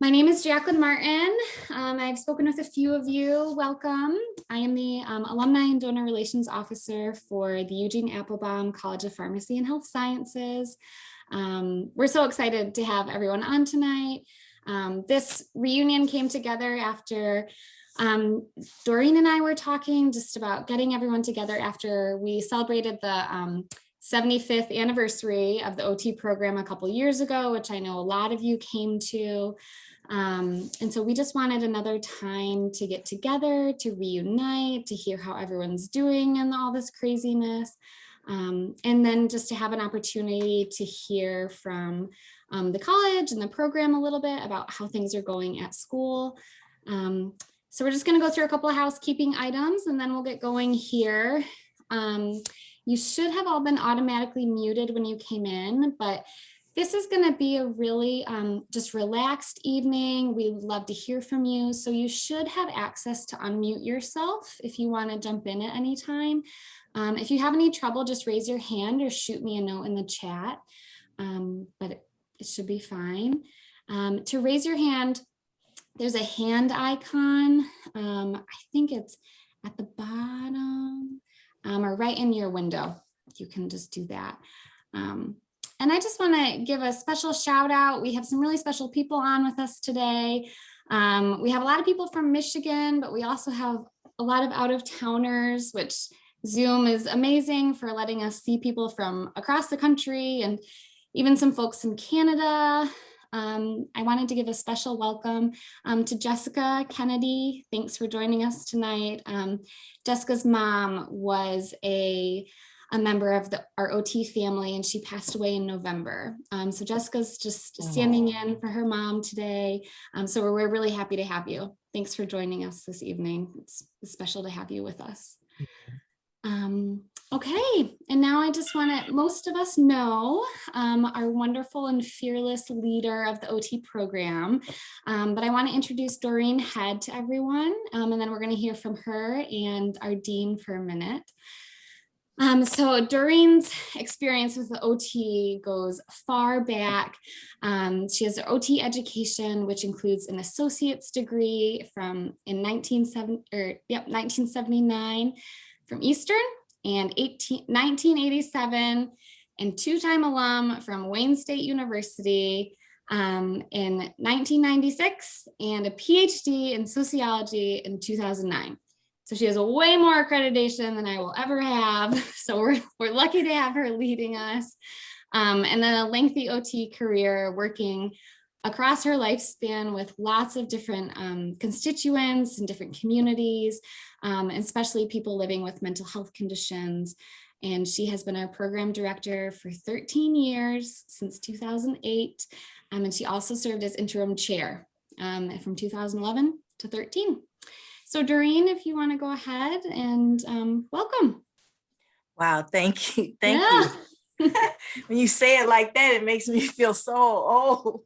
My name is Jacqueline Martin. I've spoken with a few of you. Welcome. I am the Alumni and Donor Relations Officer for the Eugene Applebaum College of Pharmacy and Health Sciences. We're so excited to have everyone on tonight. This reunion came together after Doreen and I were talking just about getting everyone together after we celebrated the 75th anniversary of the OT program a couple years ago, which I know a lot of you came to. And so we just wanted another time to get together, to reunite, to hear how everyone's doing and all this craziness. And then just to have an opportunity to hear from the college and the program a little bit about how things are going at school. So we're just going to go through a couple of housekeeping items and then we'll get going here. You should have all been automatically muted when you came in, but this is going to be a really just relaxed evening. We would love to hear from you. So you should have access to unmute yourself if you want to jump in at any time. If you have any trouble, just raise your hand or shoot me a note in the chat, but it should be fine. To raise your hand, there's a hand icon. I think it's at the bottom. Or right in your window. You can just do that. And I just want to give a special shout out. We have some really special people on with us today. We have a lot of people from Michigan, but we also have a lot of out-of-towners, which Zoom is amazing for letting us see people from across the country and even some folks in Canada. I wanted to give a special welcome to Jessica Kennedy. Thanks for joining us tonight. Jessica's mom was a member of our OT family and she passed away in November. So Jessica's just standing in for her mom today. So we're really happy to have you. Thanks for joining us this evening. It's special to have you with us. Okay, and now I just want to, most of us know our wonderful and fearless leader of the OT program, but I want to introduce Doreen Head to everyone, and then we're going to hear from her and our dean for a minute. So Doreen's experience with the OT goes far back. She has her OT education, which includes an associate's degree in 1979 from Eastern, and 1987, and two-time alum from Wayne State University in 1996, and a PhD in sociology in 2009. So she has way more accreditation than I will ever have. So we're lucky to have her leading us. And then a lengthy OT career working across her lifespan with lots of different constituents and different communities, especially people living with mental health conditions. And she has been our program director for 13 years, since 2008. And she also served as interim chair from 2011 to 13. So Doreen, if you want to go ahead and welcome. Wow, thank you. Thank you. When you say it like that, it makes me feel so old.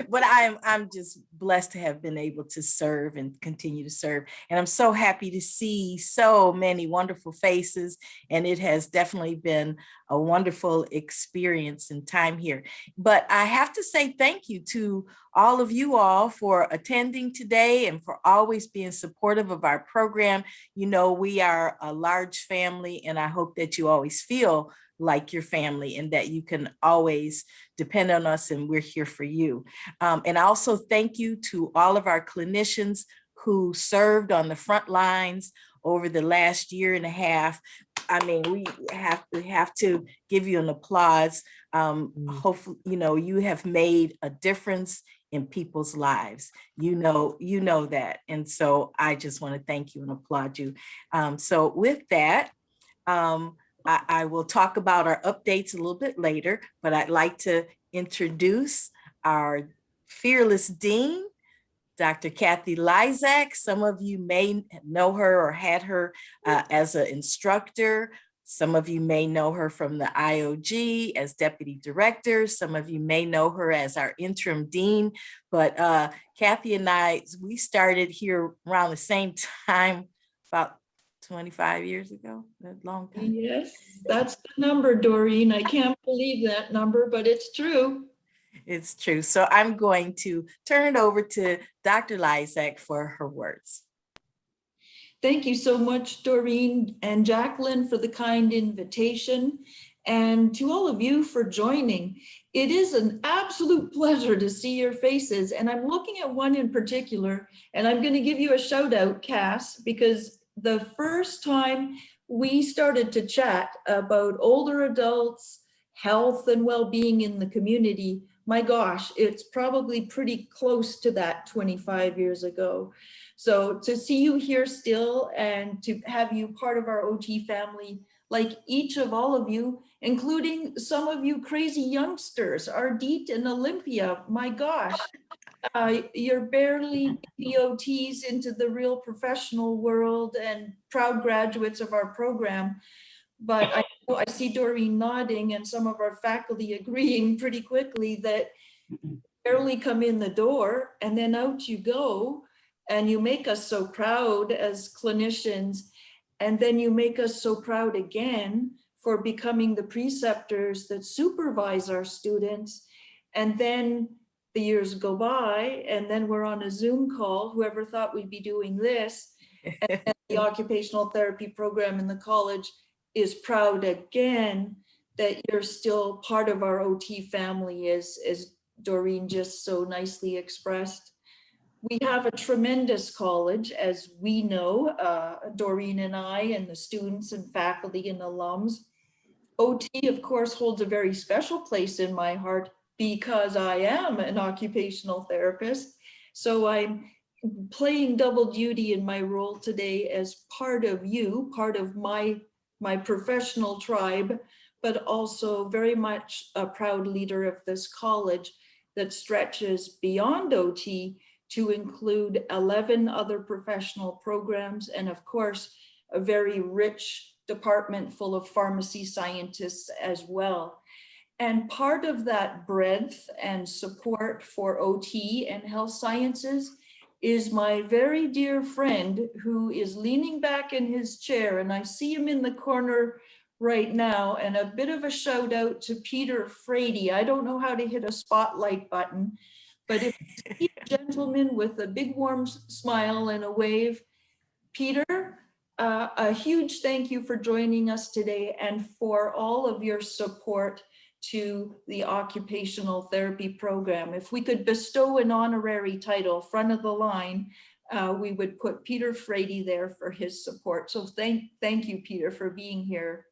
But I'm just blessed to have been able to serve and continue to serve. And I'm so happy to see so many wonderful faces. And it has definitely been a wonderful experience and time here. But I have to say thank you to all of you all for attending today and for always being supportive of our program. You know, we are a large family, and I hope that you always feel like your family and that you can always depend on us, and we're here for you. And I also thank you to all of our clinicians who served on the front lines over the last year and a half. I mean, we have to give you an applause. Hopefully, you know, you have made a difference in people's lives. You know that. And so I just want to thank you and applaud you. So with that, I will talk about our updates a little bit later, but I'd like to introduce our fearless dean, Dr. Kathy Lysak. Some of you may know her or had her as an instructor. Some of you may know her from the IOG as deputy director. Some of you may know her as our interim dean. But Kathy and I, we started here around the same time, about 25 years ago, a long time. Yes, that's the number, Doreen. I can't believe that number, but it's true. It's true. So I'm going to turn it over to Dr. Lysak for her words. Thank you so much, Doreen and Jacqueline, for the kind invitation, and to all of you for joining. It is an absolute pleasure to see your faces, and I'm looking at one in particular, and I'm going to give you a shout out, Cass, because the first time we started to chat about older adults, health and well-being in the community, my gosh, it's probably pretty close to that 25 years ago. So to see you here still and to have you part of our OT family, like each of all of you, including some of you crazy youngsters, Ardit and Olympia, my gosh, you're barely POTs into the real professional world and proud graduates of our program. But I see Doreen nodding and some of our faculty agreeing pretty quickly that barely come in the door and then out you go, and you make us so proud as clinicians, and then you make us so proud again for becoming the preceptors that supervise our students. And then the years go by, and then we're on a Zoom call. Whoever thought we'd be doing this? And the occupational therapy program in the college is proud again that you're still part of our OT family, as Doreen just so nicely expressed. We have a tremendous college, as we know, Doreen and I, and the students and faculty and alums. OT, of course, holds a very special place in my heart because I am an occupational therapist. So I'm playing double duty in my role today as part of you, part of my professional tribe, but also very much a proud leader of this college that stretches beyond OT to include 11 other professional programs, and of course, a very rich department full of pharmacy scientists as well. And part of that breadth and support for OT and health sciences is my very dear friend who is leaning back in his chair, and I see him in the corner right now, and a bit of a shout out to Peter Frady. I don't know how to hit a spotlight button, but if you see a gentleman with a big warm smile and a wave, Peter, a huge thank you for joining us today and for all of your support to the occupational therapy program. If we could bestow an honorary title, front of the line, we would put Peter Frady there for his support. So thank you, Peter, for being here.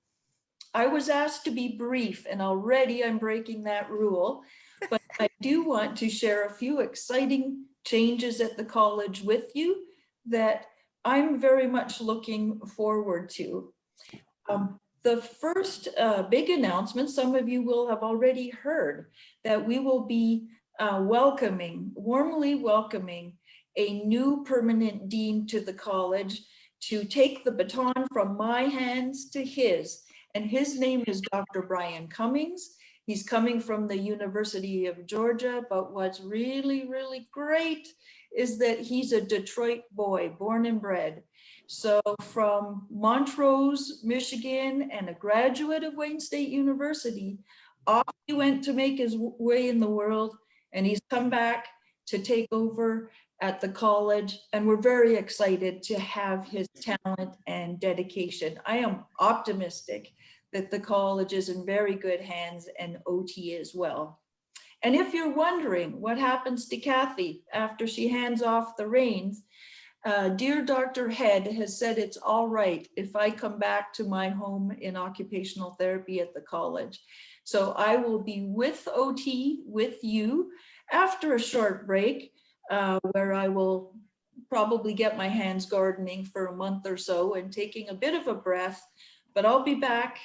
I was asked to be brief, and already I'm breaking that rule, but I do want to share a few exciting changes at the college with you that I'm very much looking forward to. The first big announcement, some of you will have already heard, that we will be warmly welcoming a new permanent dean to the college to take the baton from my hands to his. And his name is Dr. Brian Cummings. He's coming from the University of Georgia, but what's really, really great is that he's a Detroit boy, born and bred. So from Montrose, Michigan, and a graduate of Wayne State University, off he went to make his way in the world, and he's come back to take over at the college, and we're very excited to have his talent and dedication. I am optimistic that the college is in very good hands, and OT as well. And if you're wondering what happens to Kathy after she hands off the reins, dear Dr. Head has said it's all right if I come back to my home in occupational therapy at the college. So I will be with OT, with you, after a short break, where I will probably get my hands gardening for a month or so and taking a bit of a breath, but I'll be back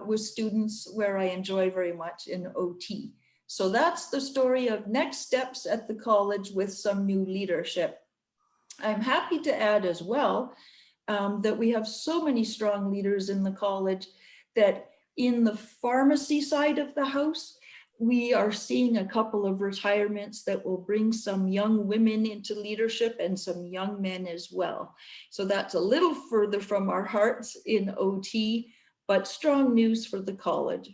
with students where I enjoy very much in OT. So that's the story of next steps at the college with some new leadership. I'm happy to add as well that we have so many strong leaders in the college that in the pharmacy side of the house, we are seeing a couple of retirements that will bring some young women into leadership and some young men as well. So that's a little further from our hearts in OT, but strong news for the college.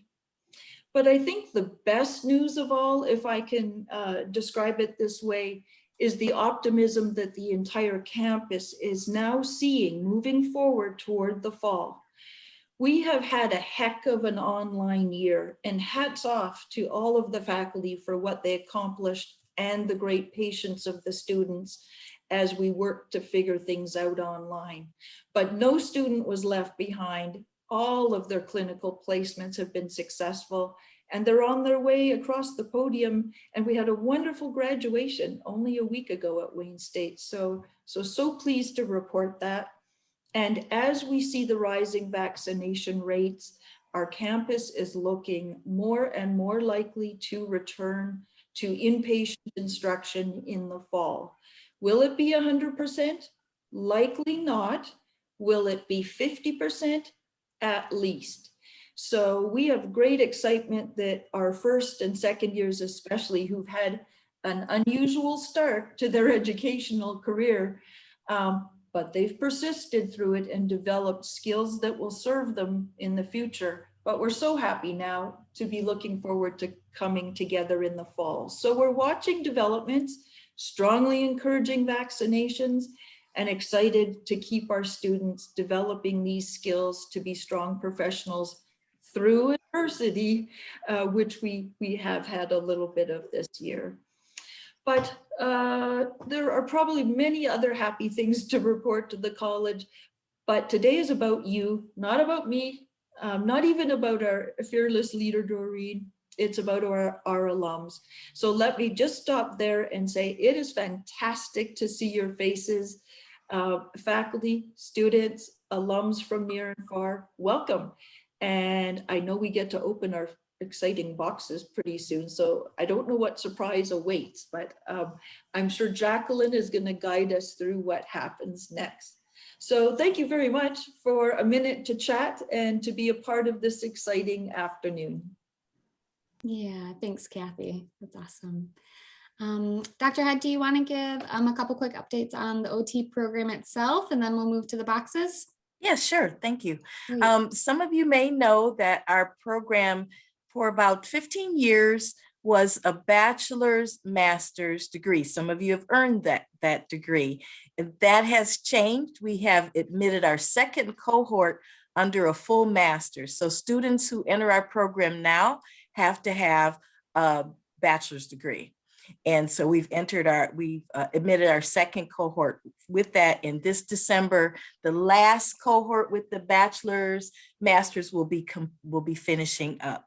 But I think the best news of all, if I can describe it this way, is the optimism that the entire campus is now seeing moving forward toward the fall. We have had a heck of an online year, and hats off to all of the faculty for what they accomplished and the great patience of the students as we work to figure things out online. But no student was left behind. All of their clinical placements have been successful, and they're on their way across the podium. And we had a wonderful graduation only a week ago at Wayne State. So pleased to report that. And as we see the rising vaccination rates, our campus is looking more and more likely to return to inpatient instruction in the fall. Will it be 100%? Likely not. Will it be 50%? At least. So we have great excitement that our first and second years, especially, who've had an unusual start to their educational career, but they've persisted through it and developed skills that will serve them in the future. But we're so happy now to be looking forward to coming together in the fall. So we're watching developments, strongly encouraging vaccinations, and excited to keep our students developing these skills to be strong professionals through adversity, which we have had a little bit of this year. But there are probably many other happy things to report to the college. But today is about you, not about me, not even about our fearless leader, Doreen. It's about our alums. So let me just stop there and say it is fantastic to see your faces. Faculty, students, alums from near and far, welcome. And I know we get to open our exciting boxes pretty soon. So I don't know what surprise awaits, but I'm sure Jacqueline is going to guide us through what happens next. So thank you very much for a minute to chat and to be a part of this exciting afternoon. Yeah, thanks, Kathy. That's awesome. Dr. Head, do you want to give a couple quick updates on the OT program itself, and then we'll move to the boxes? Yeah, sure. Thank you. Some of you may know that our program for about 15 years was a bachelor's, master's degree. Some of you have earned that degree. And that has changed. We have admitted our second cohort under a full master's. So students who enter our program now have to have a bachelor's degree. And so we've admitted our second cohort with that in this December. The last cohort with the bachelor's, master's will be finishing up.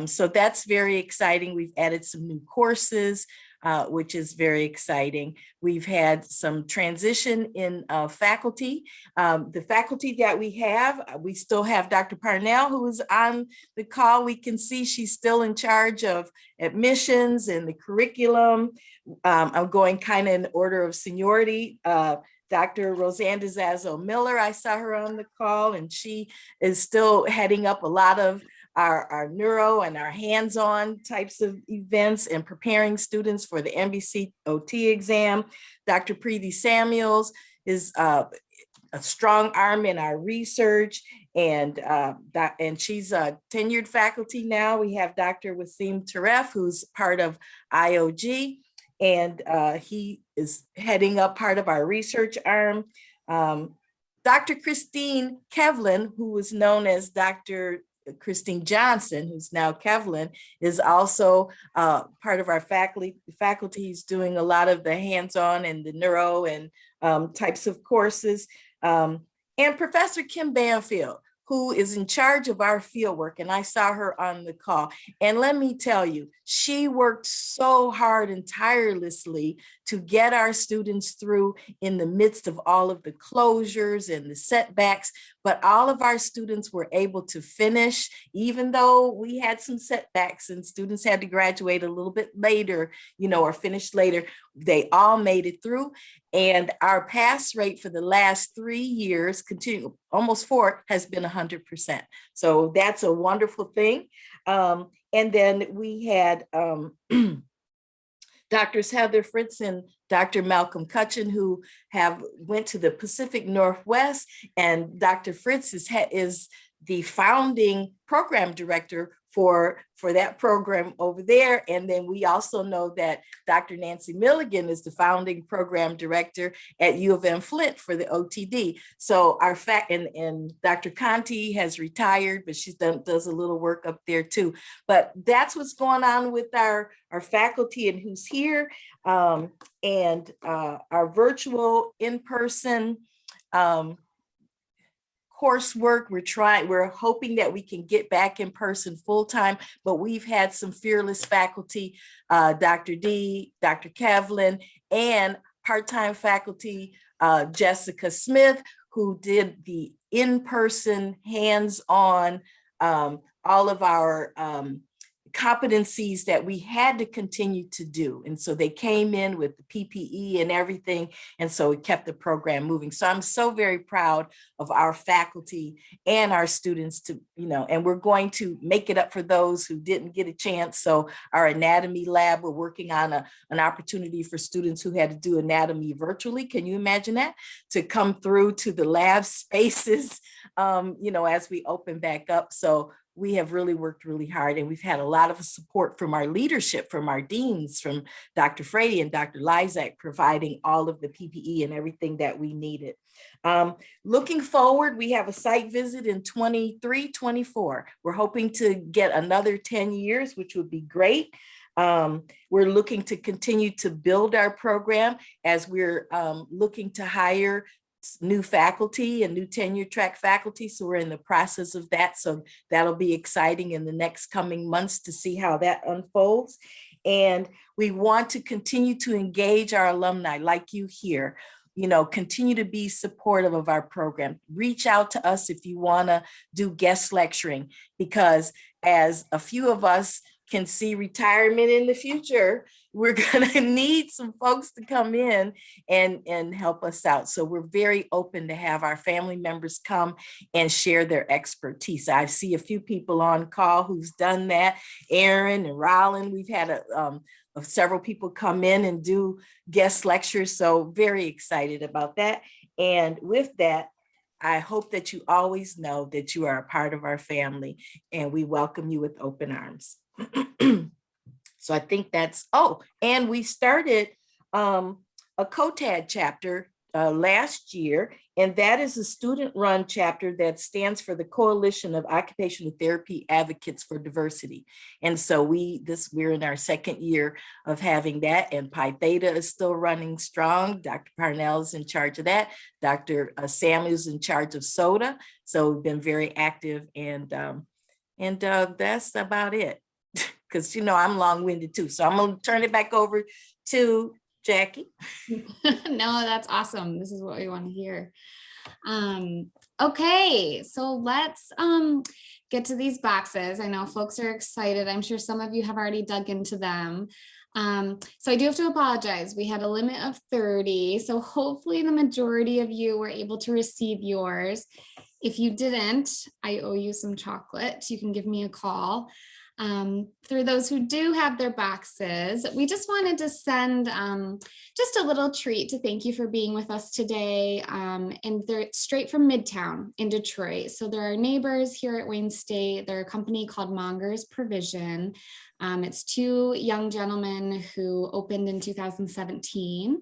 So that's very exciting. We've added some new courses, which is very exciting. We've had some transition in faculty. The faculty that we still have Dr. Parnell, who is on the call. We can see she's still in charge of admissions and the curriculum. I'm going kind of in order of seniority. Dr. Roseanne DeZazzo Miller, I saw her on the call, and she is still heading up a lot of our neuro and our hands-on types of events and preparing students for the NBC OT exam. Dr. Preeti Samuels is a strong arm in our research, and she's a tenured faculty now. We have Dr. Wasim Taref, who's part of IOG, and he is heading up part of our research arm. Dr. Christine Kevlin, who was known as Dr. Christine Johnson, who's now Kevlin, is also part of our faculty. He's doing a lot of the hands-on and the neuro and types of courses. And Professor Kim Banfield, who is in charge of our fieldwork, and I saw her on the call. And let me tell you, she worked so hard and tirelessly to get our students through in the midst of all of the closures and the setbacks. But all of our students were able to finish, even though we had some setbacks and students had to graduate a little bit later, or finish later. They all made it through. And our pass rate for the last 3 years, almost 4, has been 100%. So that's a wonderful thing. And then we had Drs. Heather Fritz and Dr. Malcolm Cutchin, who went to the Pacific Northwest, and Dr. Fritz is the founding program director for that program over there. And then we also know that Dr. Nancy Milligan is the founding program director at U of M Flint for the OTD. So our and Dr. Conti has retired, but she does a little work up there too. But that's what's going on with our faculty and who's here, and our virtual in-person coursework. We're hoping that we can get back in person full time, but we've had some fearless faculty, Dr. D, Dr. Kevlin, and part-time faculty, Jessica Smith, who did the in-person, hands-on, all of our competencies that we had to continue to do. And so they came in with the PPE and everything. And so it kept the program moving. So I'm so very proud of our faculty and our students to, and we're going to make it up for those who didn't get a chance. So our anatomy lab, we're working on an opportunity for students who had to do anatomy virtually. Can you imagine that? To come through to the lab spaces, as we open back up. So we have really worked really hard, and we've had a lot of support from our leadership, from our deans, from Dr. Frady and Dr. Lysak, providing all of the PPE and everything that we needed. Looking forward, we have a site visit in 23-24. We're hoping to get another 10 years, which would be great. We're looking to continue to build our program as we're looking to hire new faculty and new tenure track faculty. So we're in the process of that. So that'll be exciting in the next coming months to see how that unfolds. And we want to continue to engage our alumni like you here, continue to be supportive of our program. Reach out to us if you want to do guest lecturing, because as a few of us can see retirement in the future, we're going to need some folks to come in and help us out. So we're very open to have our family members come and share their expertise. I see a few people on call who's done that. Aaron and Rollin, we've had several people come in and do guest lectures. So very excited about that. And with that, I hope that you always know that you are a part of our family, and we welcome you with open arms. So I think that's, and we started a COTAD chapter last year, and that is a student-run chapter that stands for the Coalition of Occupational Therapy Advocates for Diversity. And so we're in our second year of having that, and Pi Theta is still running strong. Dr. Parnell is in charge of that. Dr. Samuel's in charge of SOTA. So we've been very active, and that's about it. Because I'm long-winded too. So I'm going to turn it back over to Jackie. No, that's awesome. This is what we want to hear. Okay, so let's get to these boxes. I know folks are excited. I'm sure some of you have already dug into them. So I do have to apologize. We had a limit of 30. So hopefully the majority of you were able to receive yours. If you didn't, I owe you some chocolate. You can give me a call. For those who do have their boxes, we just wanted to send just a little treat to thank you for being with us today. And they're straight from Midtown in Detroit. So they're our neighbors here at Wayne State. They're a company called Monger's Provision. It's two young gentlemen who opened in 2017.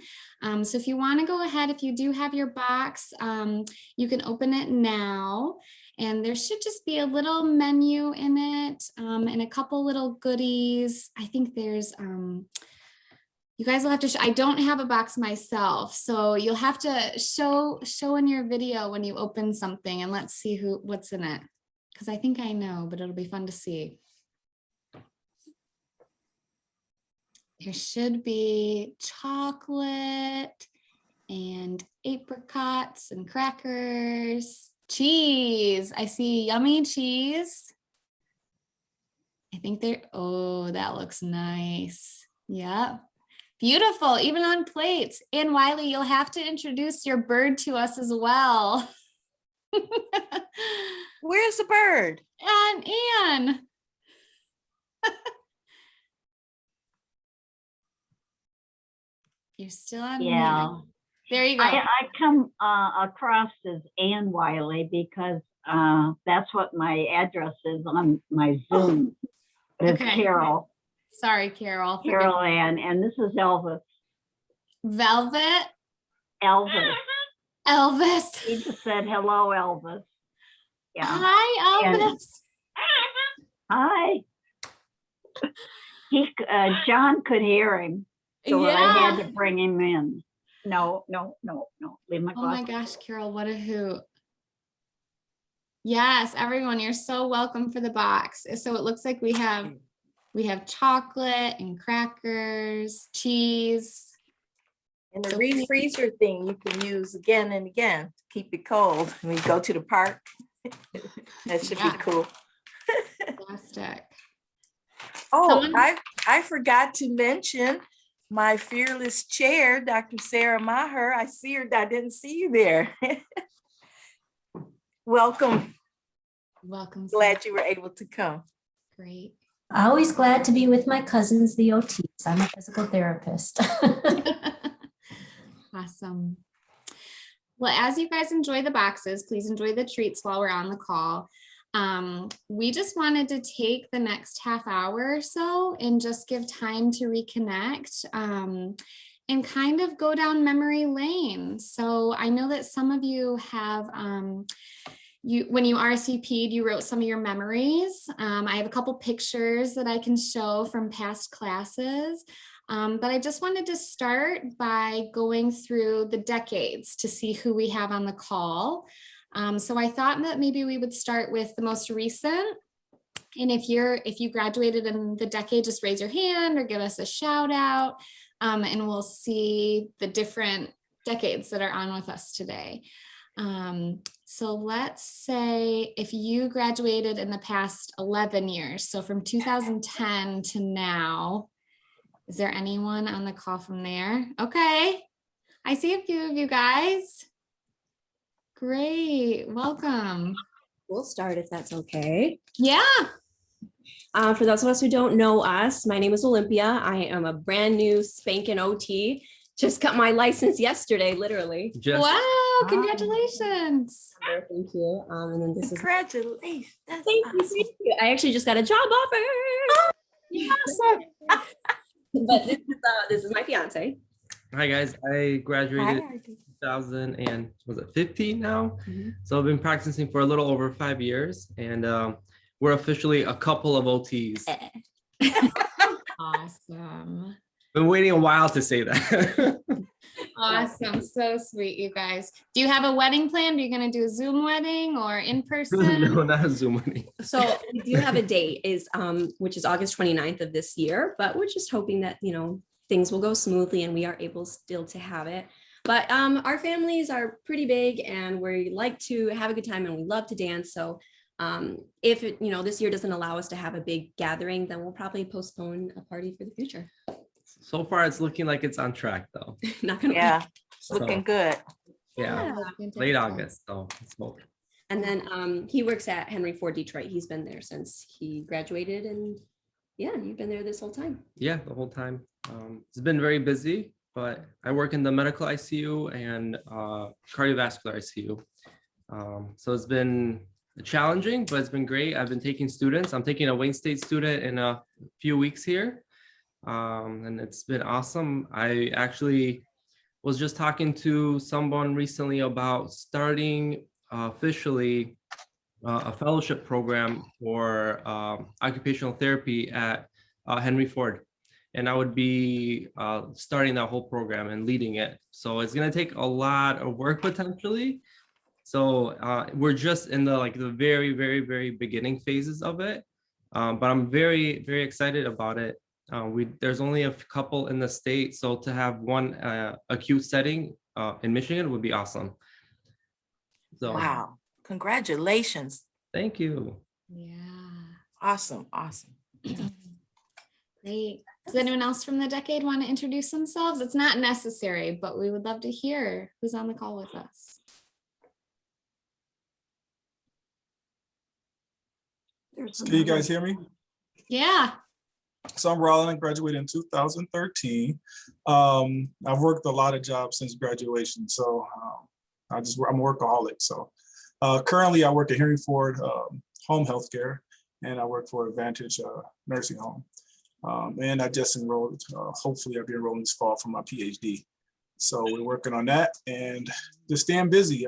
So if you want to go ahead, if you do have your box, you can open it now. And there should just be a little menu in it and a couple little goodies. I think there's, you guys will have to, I don't have a box myself. So you'll have to show in your video when you open something, and let's see what's in it. Because I think I know, but it'll be fun to see. There should be chocolate and apricots and crackers. Cheese. I see yummy cheese. I think that looks nice. Yeah. Beautiful, even on plates. And Wiley, you'll have to introduce your bird to us as well. Where's the bird? And Anne. You're still on mute. There you go. I come across as Ann Wiley because that's what my address is on my Zoom. It's Okay. Carol, Sorry, Carol. Carol Ann, and this is Elvis. Velvet. Elvis. Elvis. He just said, hello, Elvis. Yeah. Hi, And- Elvis. Hi. John could hear him, so I had to bring him in. No. Leave my Oh my glasses. gosh, Carol, what a hoot. Yes, everyone, you're so welcome for the box. So it looks like we have chocolate and crackers, cheese. And the So refreezer thing you can use again and again to keep it cold when you go to the park. That should Yeah. be cool. Plastic. Oh, Someone- I forgot to mention my fearless chair, Dr. Sarah Maher. I see her. I didn't see you there. Welcome. Welcome. Glad you were able to come. Great. Always glad to be with my cousins, the OTs. I'm a physical therapist. Awesome. Well, as you guys enjoy the boxes, please enjoy the treats while we're on the call. We just wanted to take the next half hour or so and just give time to reconnect and kind of go down memory lane. So I know that some of you have, when you RSVP'd, you wrote some of your memories. I have a couple pictures that I can show from past classes. But I just wanted to start by going through the decades to see who we have on the call. So I thought that maybe we would start with the most recent. And if you graduated in the decade, just raise your hand or give us a shout out, and we'll see the different decades that are on with us today. So let's say if you graduated in the past 11 years, so from 2010 to now, is there anyone on the call from there? Okay, I see a few of you guys. Great, welcome. We'll start if that's okay. Yeah. For those of us who don't know us, my name is Olympia. I am a brand new spanking OT. Just got my license yesterday, literally. Wow, congratulations. Thank you. And then this is Congratulations. That's thank awesome. you. I actually just got a job offer. Awesome. But this is my fiance. Hi guys, I graduated Hi, in 2000 and was it 15 now? Mhm. So I've been practicing for a little over 5 years, and we're officially a couple of OTs. Awesome. Been waiting a while to say that. Awesome. So sweet, you guys. Do you have a wedding planned? Are you going to do a Zoom wedding or in person? No, not a Zoom meeting. So we do have a date which is August 29th of this year, but we're just hoping that, things will go smoothly and we are able still to have it. But our families are pretty big and we like to have a good time and we love to dance. So if this year doesn't allow us to have a big gathering, then we'll probably postpone a party for the future. So far, it's looking like it's on track though. Not gonna. Yeah, it's looking good. Yeah, late August, so it's moving. And then he works at Henry Ford Detroit. He's been there since he graduated, and yeah, you've been there this whole time. Yeah, the whole time. It's been very busy, but I work in the medical ICU and cardiovascular ICU. So it's been challenging, but it's been great. I've been taking students. I'm taking a Wayne State student in a few weeks here. And it's been awesome. I actually was just talking to someone recently about starting officially a fellowship program for occupational therapy at Henry Ford. And I would be starting that whole program and leading it. So it's going to take a lot of work potentially. So we're just in the very, very, very beginning phases of it. But I'm very, very excited about it. There's only a couple in the state, so to have one acute setting in Michigan would be awesome. So Wow, congratulations. thank you. Yeah. Awesome. Great. Does anyone else from the decade want to introduce themselves? It's not necessary, but we would love to hear who's on the call with us. Can you guys hear me? Yeah. So I'm Rollin. I graduated in 2013. I've worked a lot of jobs since graduation, so I'm a workaholic. So currently I work at Henry Ford Home Healthcare, and I work for Advantage Nursing Home. And I just enrolled, hopefully I'll be enrolling this fall for my PhD. So we're working on that and just staying busy.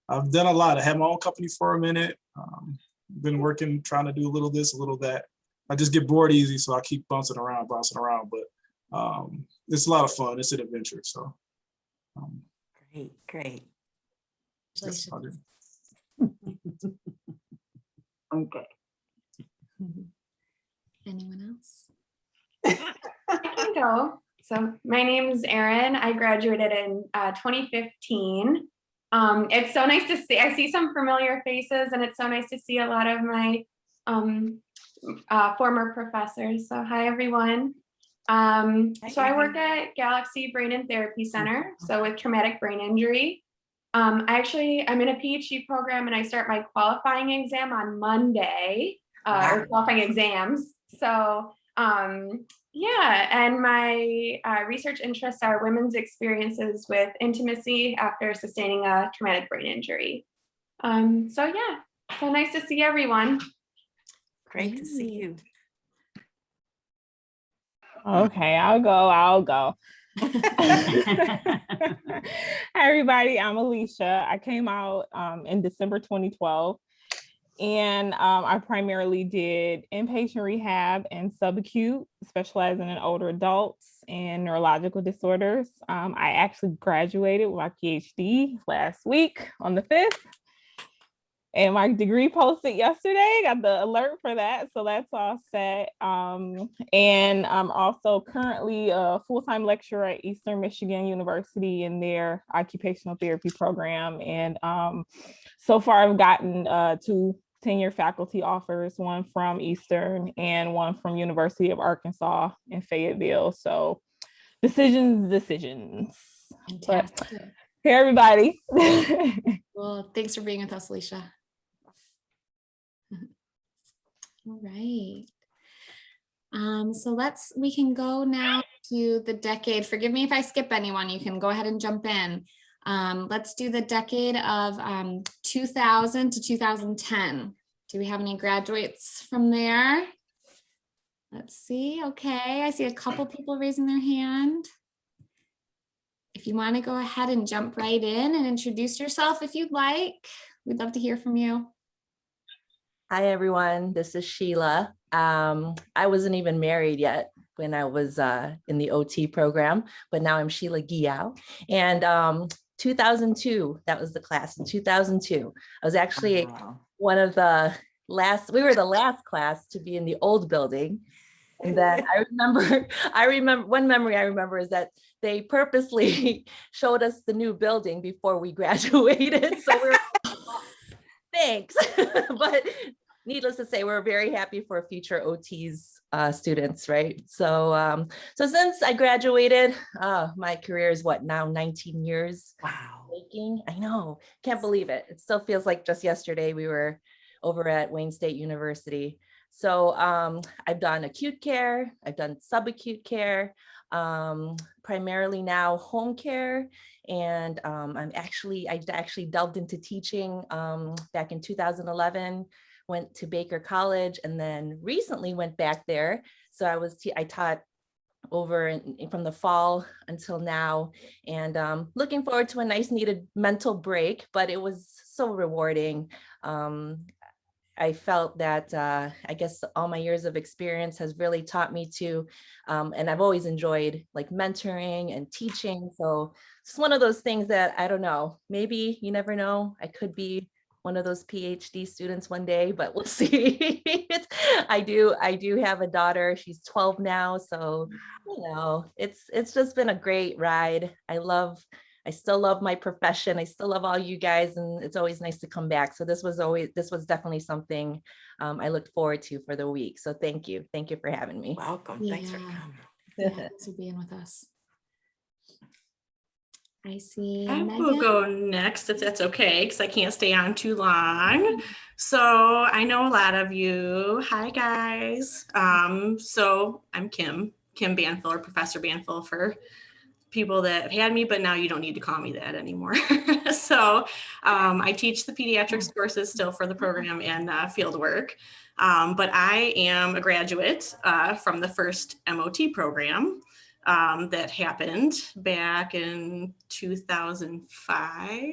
I've done a lot. I had my own company for a minute. Been working, trying to do a little this, a little that. I just get bored easy, so I keep bouncing around. But it's a lot of fun. It's an adventure. So Great. that's about it. Okay. Anyone else? I can go. So my name's Erin. I graduated in 2015. It's so nice to see. I see some familiar faces, and it's so nice to see a lot of my former professors. So hi, everyone. So I work at Galaxy Brain and Therapy Center, so with traumatic brain injury. I'm in a PhD program, and I start my qualifying exam on Monday, or qualifying exams. So yeah, and my research interests are women's experiences with intimacy after sustaining a traumatic brain injury. So yeah, so nice to see everyone. Great to see you. Okay, I'll go. Hi, everybody. I'm Alicia. I came out in December 2012, and I primarily did inpatient rehab and subacute, specializing in older adults and neurological disorders. I actually graduated with my PhD last week on the 5th. And my degree posted yesterday, got the alert for that. So that's all set. And I'm also currently a full-time lecturer at Eastern Michigan University in their occupational therapy program. And so far I've gotten 2 tenure faculty offers, one from Eastern and one from University of Arkansas in Fayetteville. So decisions. Fantastic. But, hey, everybody. Well, thanks for being with us, Alicia. All right. So we can go now to the decade. Forgive me if I skip anyone. You can go ahead and jump in. Let's do the decade of 2000 to 2010. Do we have any graduates from there? Let's see. Okay, I see a couple people raising their hand. If you want to go ahead and jump right in and introduce yourself if you'd like, we'd love to hear from you. Hi, everyone. This is Sheila. I wasn't even married yet when I was in the OT program, but now I'm Sheila Giao. And 2002, that was the class in 2002. I was actually one of the we were the last class to be in the old building. And then I remember one memory I remember is that they purposely showed us the new building before we graduated. So we were thanks. But needless to say, we're very happy for future OTs students, right? So so since I graduated, my career is what now 19 years. Wow. Making. I know, can't believe it. It still feels like just yesterday we were over at Wayne State University. So I've done acute care, I've done subacute care, primarily now home care. And I actually delved into teaching back in 2011, went to Baker College, and then recently went back there. So I taught over from the fall until now, and looking forward to a nice needed mental break, but it was so rewarding. I felt that I guess all my years of experience has really taught me to, and I've always enjoyed like mentoring and teaching. So it's one of those things that I don't know, maybe you never know, I could be one of those PhD students one day, but we'll see. I do have a daughter. She's 12 now. So, it's just been a great ride. I still love my profession. I still love all you guys, and it's always nice to come back. So this was definitely something I looked forward to for the week. So thank you for having me. Welcome. Yeah. Thanks for coming. Thanks for being with us. I see. I Megan. will go next if that's okay, because I can't stay on too long. So I know a lot of you. Hi, guys. So I'm Kim Banfill, or Professor Banfill for people that have had me, but now you don't need to call me that anymore. So I teach the pediatrics courses still for the program and field work. But I am a graduate from the first MOT program that happened back in 2005,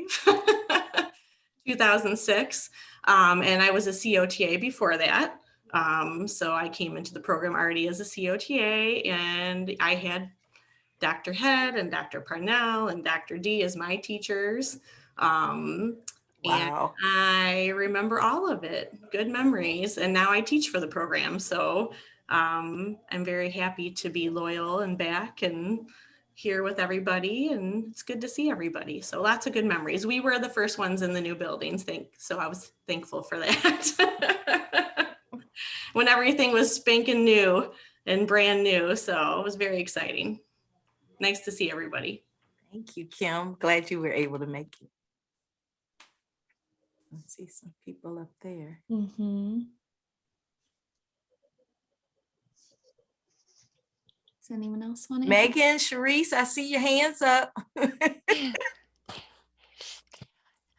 2006. And I was a COTA before that. So I came into the program already as a COTA, and I had Dr. Head and Dr. Parnell and Dr. D as my teachers. And Wow. I remember all of it, good memories. And now I teach for the program. So I'm very happy to be loyal and back and here with everybody. And it's good to see everybody. So lots of good memories. We were the first ones in the new buildings, so I was thankful for that. When everything was spanking new and brand new. So it was very exciting. Nice to see everybody. Thank you, Kim. Glad you were able to make it. Let's see some people up there. Does anyone else want to? Megan, Sharice, I see your hands up.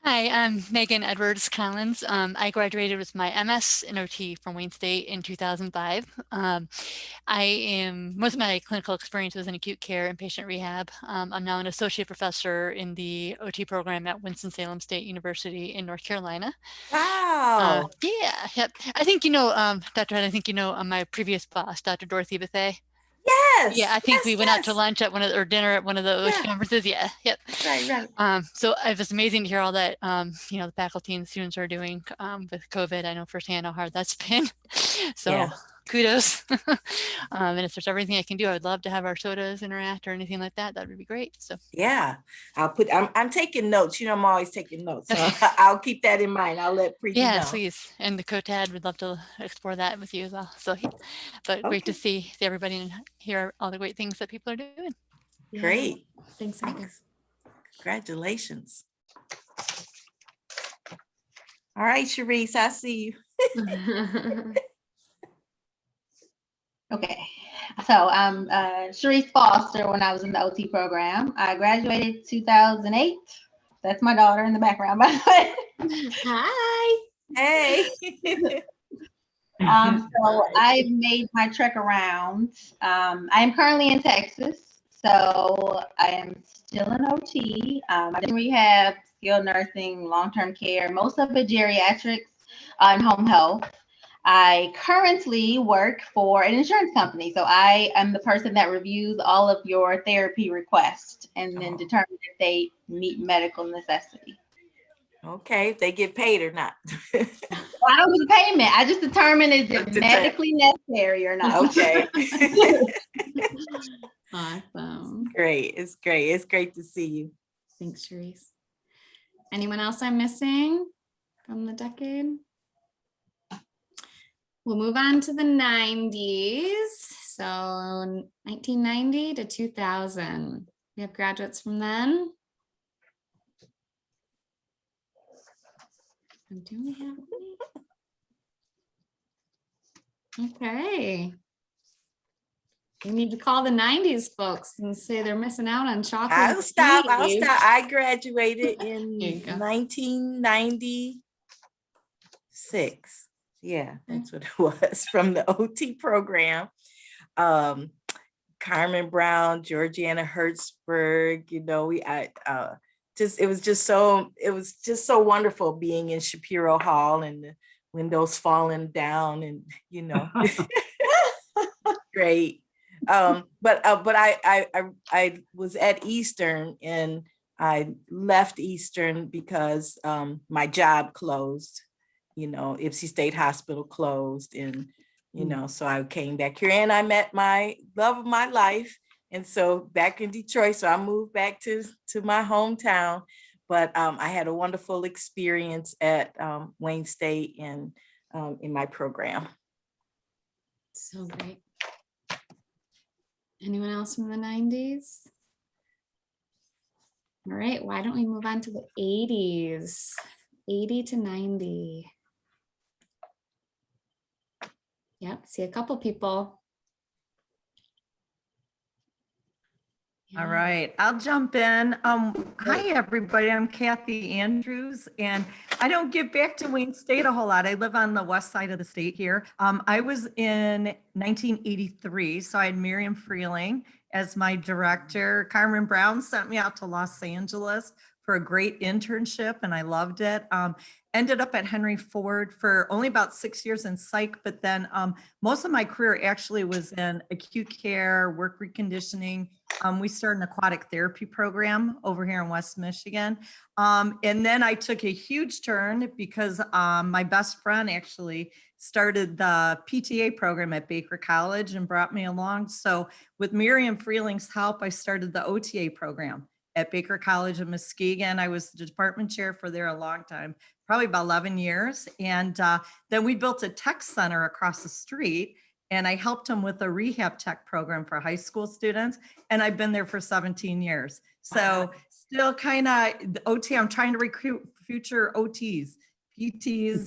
Hi, I'm Megan Edwards Collins. I graduated with my MS in OT from Wayne State in 2005. Most of my clinical experience was in acute care and patient rehab. I'm now an associate professor in the OT program at Winston-Salem State University in North Carolina. Wow. Yeah, yep. I think you know, Dr. Head, I think you know my previous boss, Dr. Dorothy Bethay. Yes. Yeah, I think we went out to lunch at or dinner at one of those conferences. Yeah, yep. Right. So it was amazing to hear all that, the faculty and students are doing with COVID. I know firsthand how hard that's been. So kudos. And if there's everything I can do, I would love to have our sodas interact or anything like that. That would be great. So yeah, I'm taking notes. I'm always taking notes. So I'll keep that in mind. I'll let Preeti know. Yeah, please. And the COTAD would love to explore that with you as well. So, but great to see everybody and hear all the great things that people are doing. Great. Thanks, Megan. Congratulations. All right, Sharice, I see you. Okay, so I'm Sharice Foster. When I was in the OT program, I graduated 2008. That's my daughter in the background, by the way. Hi. Hey. So I've made my trek around. I am currently in Texas, so I am still in OT. I did rehab, skilled nursing, long-term care, most of it geriatrics and home health. I currently work for an insurance company. So I am the person that reviews all of your therapy requests and then determine if they meet medical necessity. Okay, if they get paid or not. Well, I don't do the payment. I just determine is it medically necessary or not. Okay. Awesome. Great. It's great. It's great to see you. Thanks, Sharice. Anyone else I'm missing from the decade? We'll move on to the 90s. So 1990 to 2000. We have graduates from then. Do we have any? Okay. We need to call the 90s folks and say they're missing out on chocolate. I'll stop. I graduated in 1996. Yeah, that's what it was, from the OT program. Carmen Brown, Georgiana Hertzberg, it was just so wonderful being in Shapiro Hall and the windows falling down and great. But I was at Eastern, and I left Eastern because my job closed. Ypsi State Hospital closed, and so I came back here and I met my love of my life. And so back in Detroit, so I moved back to my hometown, but I had a wonderful experience at Wayne State and in my program. So great. Anyone else from the 90s? All right, why don't we move on to the 80s? 80 to 90. Yep, see a couple people. All right, I'll jump in. Hi, everybody. I'm Kathy Andrews, and I don't give back to Wayne State a whole lot. I live on the west side of the state here. I was in 1983, so I had Miriam Freeling as my director. Carmen Brown sent me out to Los Angeles for a great internship, and I loved it. Ended up at Henry Ford for only about 6 years in psych, but then most of my career actually was in acute care, work reconditioning. We started an aquatic therapy program over here in West Michigan. And then I took a huge turn because my best friend actually started the PTA program at Baker College and brought me along. So with Miriam Freeling's help, I started the OTA program at Baker College in Muskegon. I was the department chair for there a long time, probably about 11 years. And then we built a tech center across the street, and I helped them with a rehab tech program for high school students. And I've been there for 17 years. So still kind of the OT, I'm trying to recruit future OTs, PTs.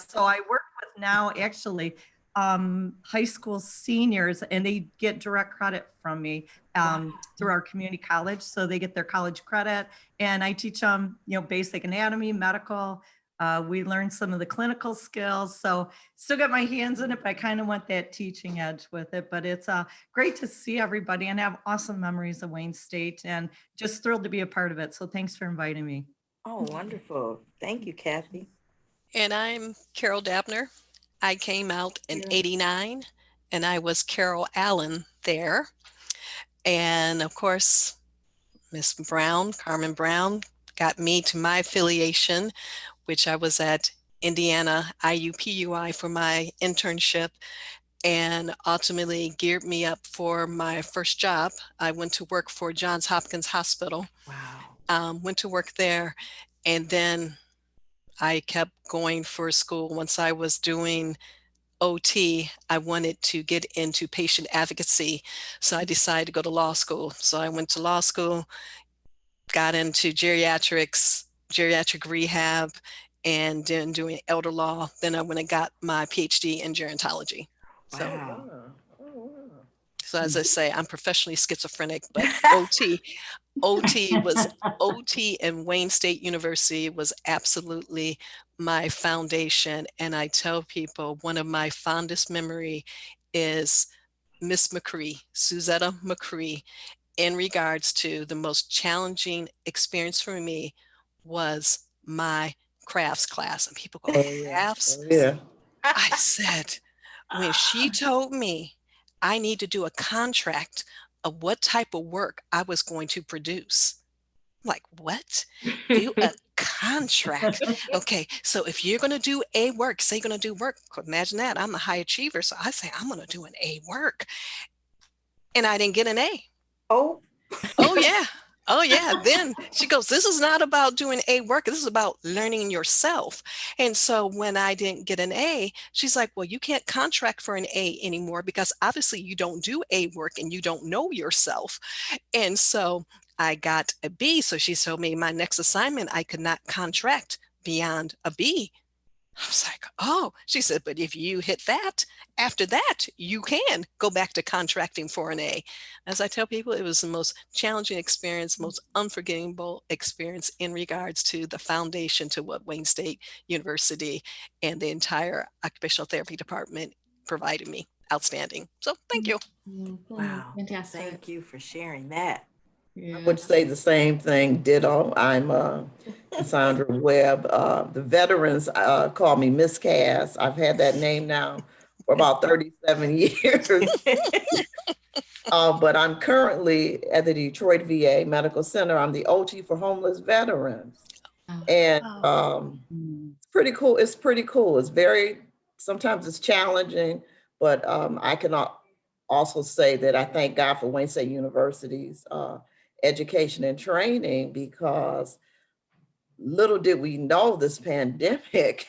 So I work with now actually high school seniors, and they get direct credit from me through our community college. So they get their college credit, and I teach them, basic anatomy, medical. We learn some of the clinical skills. So still got my hands in it, but I kind of want that teaching edge with it. But it's great to see everybody and have awesome memories of Wayne State, and just thrilled to be a part of it. So thanks for inviting me. Oh, wonderful. Thank you, Kathy. And I'm Carol Dabner. I came out in '89, and I was Carol Allen there. And of course, Miss Brown, Carmen Brown, got me to my affiliation, which I was at Indiana IUPUI for my internship, and ultimately geared me up for my first job. I went to work for Johns Hopkins Hospital. Wow. Went to work there, and then I kept going for school. Once I was doing OT, I wanted to get into patient advocacy. So I decided to go to law school. So I went to law school, got into geriatrics, geriatric rehab, and then doing elder law. Then I went and got my PhD in gerontology. Wow. So as I say, I'm professionally schizophrenic, but OT and Wayne State University was absolutely my foundation. And I tell people one of my fondest memory is Miss McCree, Suzetta McCree, in regards to the most challenging experience for me was my crafts class. And people go, crafts? Yeah. I said, when she told me I need to do a contract of what type of work I was going to produce. I'm like, what? Do a contract? Okay, so if you're going to do a work, say you're going to do work, imagine that. I'm a high achiever. So I say, I'm going to do an A work. And I didn't get an A. Oh. Oh, yeah. Oh, yeah. Then she goes, this is not about doing A work. This is about learning yourself. And so when I didn't get an A, she's like, well, you can't contract for an A anymore because obviously you don't do A work and you don't know yourself. And so I got a B. So she told me my next assignment, I could not contract beyond a B. I was like, oh, she said, but if you hit that, after that, you can go back to contracting for an A. As I tell people, it was the most challenging experience, most unforgettable experience in regards to the foundation to what Wayne State University and the entire occupational therapy department provided me. Outstanding. So thank you. Wow. Fantastic. Thank you for sharing that. I would say the same thing, ditto. I'm Cassandra Webb. The veterans call me Miss Cass. I've had that name now for about 37 years. But I'm currently at the Detroit VA Medical Center. I'm the OT for homeless veterans. And it's pretty cool. It's pretty cool. It's sometimes it's challenging, but I can also say that I thank God for Wayne State University's education and training, because little did we know this pandemic,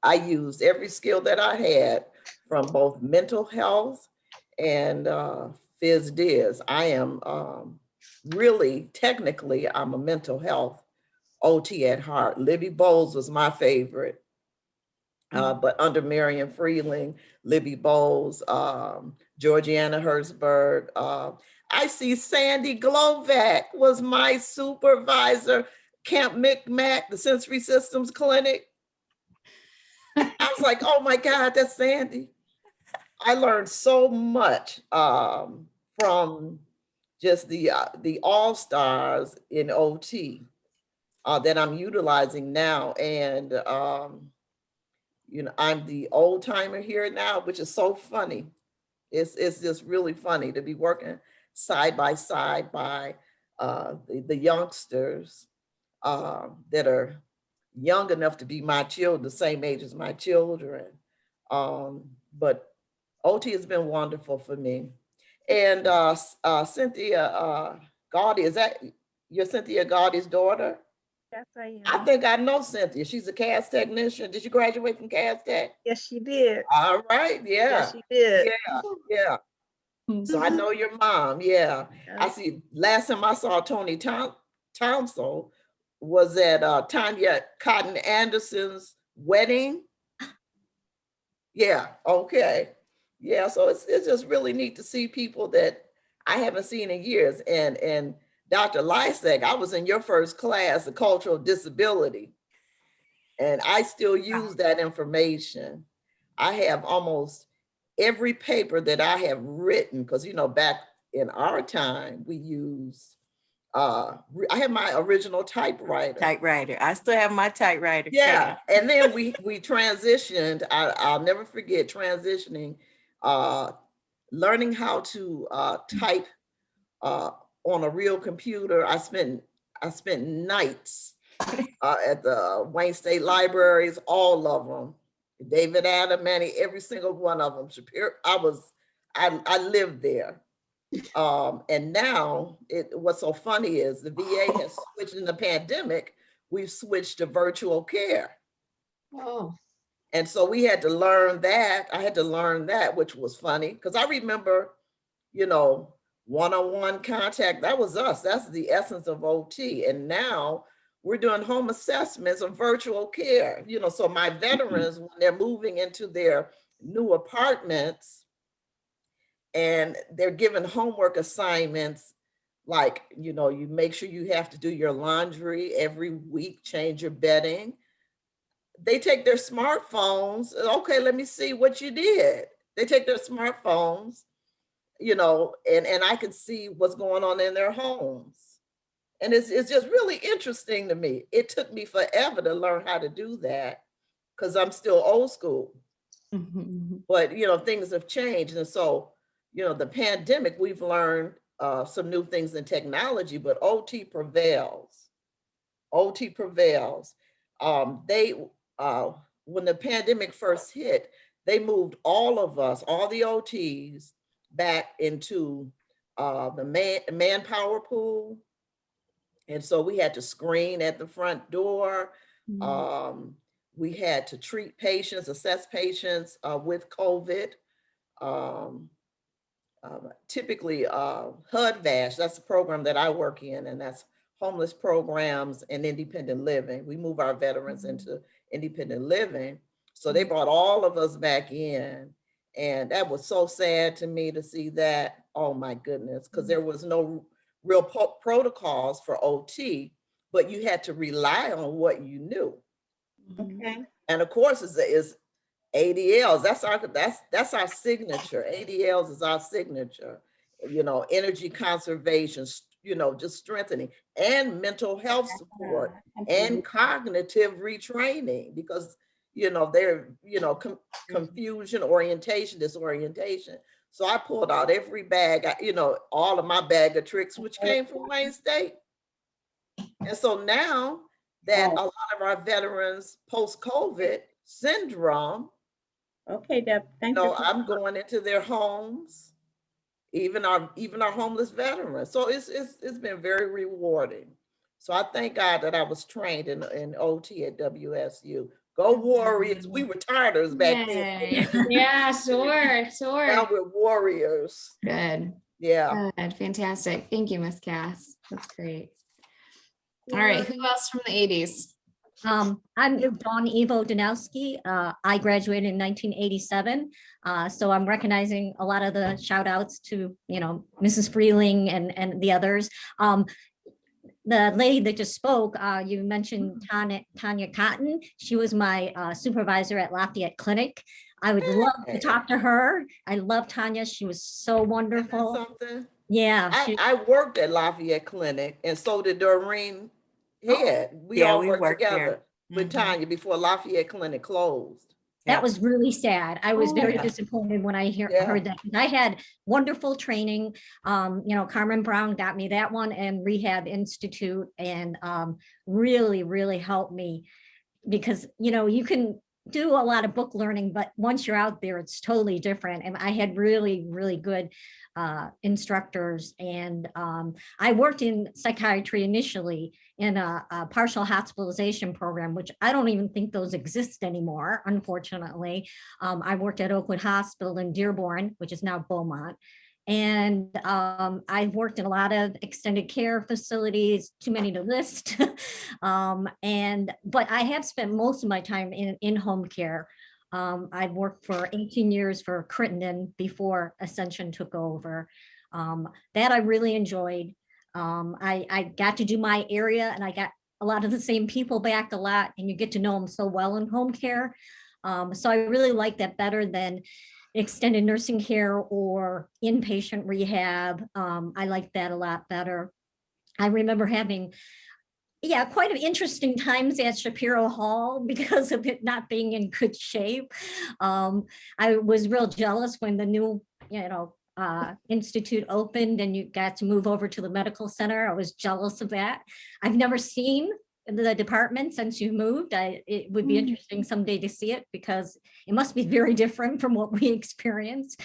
I used every skill that I had from both mental health and phys diz. I am really, technically, I'm a mental health OT at heart. Libby Bowles was my favorite. But under Miriam Freeling, Libby Bowles, Georgiana Herzberg, I see Sandy Glovac was my supervisor, Camp Micmac, the Sensory Systems Clinic. I was like, oh my God, that's Sandy. I learned so much from just the all-stars in OT that I'm utilizing now. And, you know, I'm the old timer here now, which is so funny. It's just really funny to be working side by side by the youngsters that are young enough to be my children, the same age as my children. But OT has been wonderful for me. And Cynthia Gaudy, is that your Cynthia Gaudy's daughter? Yes, I I am. think I know Cynthia. She's a CAS technician. Did you graduate from CAS Tech? Yes, she did. All right, yeah. Yes, she did. Yeah. So I know your mom, yeah. I see, last time I saw Tony Townsend was at Tanya Cotton Anderson's wedding. Yeah, okay. Yeah, so it's just really neat to see people that I haven't seen in years. And Dr. Lysek, I was in your first class, of cultural disability, and I still use that information. I have almost every paper that I have written, because you know, back in our time, we used I have my original typewriter. I still have my typewriter. Yeah, and then we transitioned. I'll never forget transitioning, learning how to type on a real computer. I spent nights at the Wayne State Libraries, all of them. David Adam, Manny, every single one of them. Shapiro, I lived there. And now what's so funny is the VA has switched in the pandemic, we've switched to virtual care. Oh. And so we had to learn that. I had to learn that, which was funny, because I remember, you know, one-on-one contact, that was us. That's the essence of OT. And now we're doing home assessments of virtual care. You know, so my veterans, when they're moving into their new apartments and they're given homework assignments, like, you know, you make sure you have to do your laundry every week, change your bedding. They take their smartphones. Okay, let me see what you did. They take their smartphones, you know, and I can see what's going on in their homes. And it's just really interesting to me. It took me forever to learn how to do that because I'm still old school. But, you know, things have changed. And so, you know, the pandemic, we've learned some new things in technology, but OT prevails. OT prevails. When the pandemic first hit, they moved all of us, all the OTs, back into the manpower pool. And so we had to screen at the front door. We had to treat patients, assess patients with COVID. Typically HUD-VASH, that's the program that I work in, and that's homeless programs and independent living. We move our veterans into independent living. So they brought all of us back in. And that was so sad to me to see that. Oh my goodness, because there was no real protocols for OT, but you had to rely on what you knew. Okay. And of course, is ADLs. That's our signature. ADLs is our signature. You know, energy conservation, you know, just strengthening, and mental health support and cognitive retraining, because, you know, they're, you know, confusion, orientation, disorientation. So I pulled out every bag, you know, all of my bag of tricks, which came from Wayne State. And so now that a lot of our veterans post-COVID syndrome, okay, Deb, thank you. I'm going into their homes, even our homeless veterans. So it's been very rewarding. So I thank God that I was trained in OT at WSU. Go Warriors! We were Tigers back then. Yeah, sure. Now we're Warriors. Good. Yeah. Good. Fantastic. Thank you, Miss Cass. That's great. All right. Who else from the 80s? I'm Dawn Evo Danowski. I graduated in 1987. So I'm recognizing a lot of the shout outs to, Mrs. Freeling and the others. The lady that just spoke, you mentioned Tanya Cotton. She was my supervisor at Lafayette Clinic. I would love to talk to her. I love Tanya. She was so wonderful. Something. Yeah. I worked at Lafayette Clinic, and so did Doreen Head. We all worked together with Tanya before Lafayette Clinic closed. That was really sad. I was very Yeah. disappointed when I heard that. I had wonderful training. Carmen Brown got me that one, and Rehab Institute, and really, really helped me because, you can do a lot of book learning, but once you're out there, it's totally different. And I had really, really good instructors. And I worked in psychiatry initially in a partial hospitalization program, which I don't even think those exist anymore, unfortunately. I worked at Oakwood Hospital in Dearborn, which is now Beaumont. And I've worked in a lot of extended care facilities, too many to list. But I have spent most of my time in home care. I've worked for 18 years for Crittenden before Ascension took over. That I really enjoyed. I got to do my area, and I got a lot of the same people back a lot, and you get to know them so well in home care. So I really like that better than extended nursing care or inpatient rehab. I like that a lot better. I remember having, quite interesting times at Shapiro Hall because of it not being in good shape. I was real jealous when the new, institute opened and you got to move over to the medical center. I was jealous of that. I've never seen the department since you moved. It would be interesting someday to see it because it must be very different from what we experienced.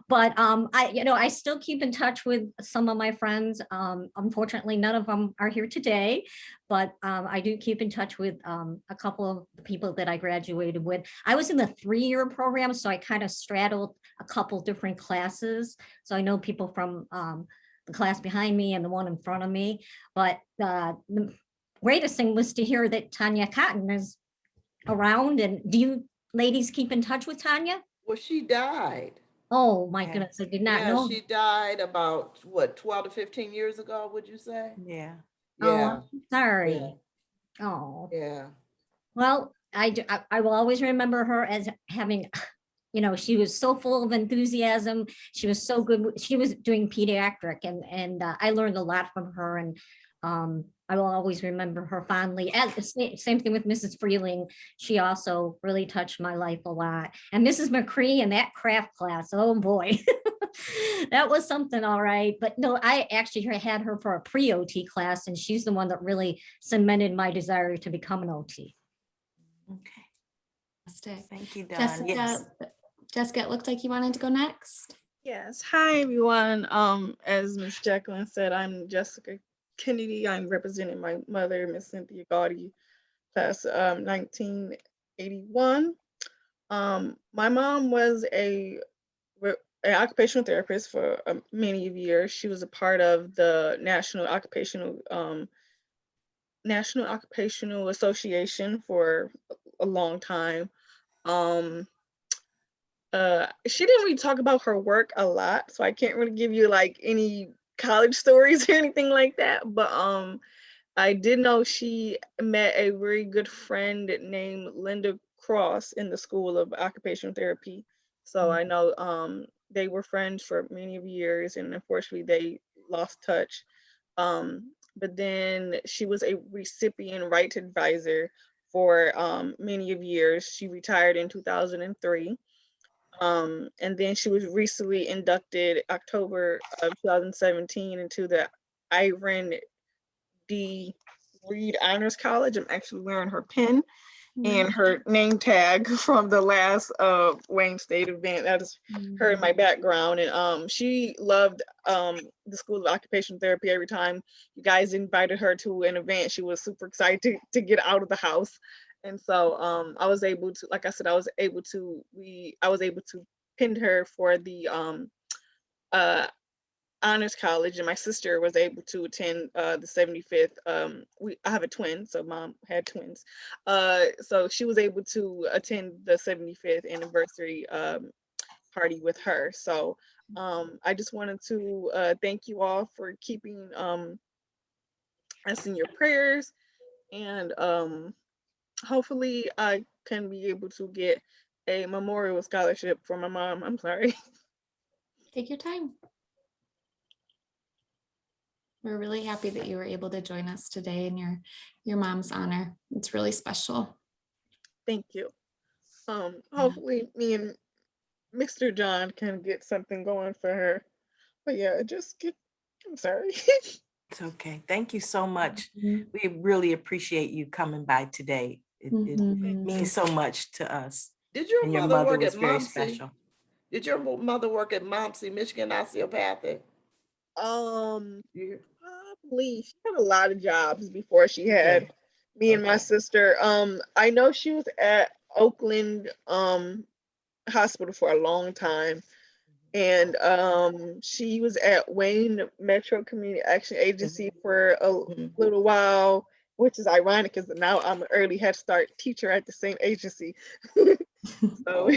But I still keep in touch with some of my friends. Unfortunately, none of them are here today, but I do keep in touch with a couple of the people that I graduated with. I was in the 3-year program, so I kind of straddled a couple different classes. So I know people from the class behind me and the one in front of me, but the greatest thing was to hear that Tanya Cotton is around. And do you ladies keep in touch with Tanya? Well, she died. Oh my goodness, I did not know. She died about 12 to 15 years ago, would you say? Yeah. Yeah. Oh, sorry. Yeah. Oh. Yeah. Well, I will always remember her as having, she was so full of enthusiasm. She was so good. She was doing pediatric, and I learned a lot from her. And I will always remember her fondly. And same thing with Mrs. Freeling. She also really touched my life a lot. And Mrs. McCree and that craft class, oh boy, that was something, all right. But no, I actually had her for a pre-OT class, and she's the one that really cemented my desire to become an OT. Fantastic. Thank you, Dawn. Jessica, it looked like you wanted to go next. Yes. Hi, everyone. As Ms. Jacqueline said, I'm Jessica Kennedy. I'm representing my mother, Miss Cynthia Gaudy, class 1981. My mom was an occupational therapist for many years. She was a part of the National Occupational Association for a long time. She didn't really talk about her work a lot, so I can't really give you like any college stories or anything like that. But I did know she met a very good friend named Linda Cross in the School of Occupational Therapy. So I know they were friends for many years, and unfortunately they lost touch. But then she was a recipient rights advisor for many years. She retired in 2003. And then she was recently inducted October of 2017 into the Iron D. Reed Honors College. I'm actually wearing her pin and her name tag from the last Wayne State event. That is her in my background. And she loved the School of Occupational Therapy. Every time you guys invited her to an event, she was super excited to get out of the house. And so I was able to, like I said, I was able to pin her for the honors college, and my sister was able to attend the 75th. I have a twin, so mom had twins. So she was able to attend the 75th anniversary party with her. So I just wanted to thank you all for keeping us in your prayers, and hopefully I can be able to get a memorial scholarship for my mom. I'm sorry. Take your time. We're really happy that you were able to join us today in your mom's honor. It's really special. Thank you. Hopefully me and Mr. John can get something going for her. But yeah, I'm sorry. It's okay. Thank you so much. We really appreciate you coming by today. It means so much to us. Did your And your mother mother work was at very Momsey? special. Did your mother work at Momsey, Michigan Osteopathic? Probably she had a lot of jobs before she had me and my sister. I know she was at Oakland Hospital for a long time, and she was at Wayne Metro Community Action Agency for a little while, which is ironic because now I'm an early Head Start teacher at the same agency. So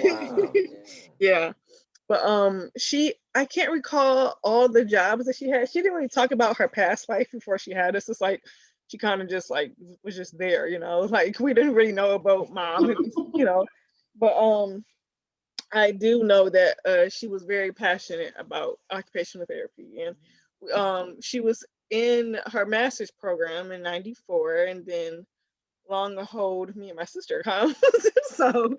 yeah. But I can't recall all the jobs that she had. She didn't really talk about her past life before she had us. It's like she kind of just like was just there, like we didn't really know about mom, and But I do know that she was very passionate about occupational therapy, and she was in her master's program in '94, and then long hold me and my sister comes. So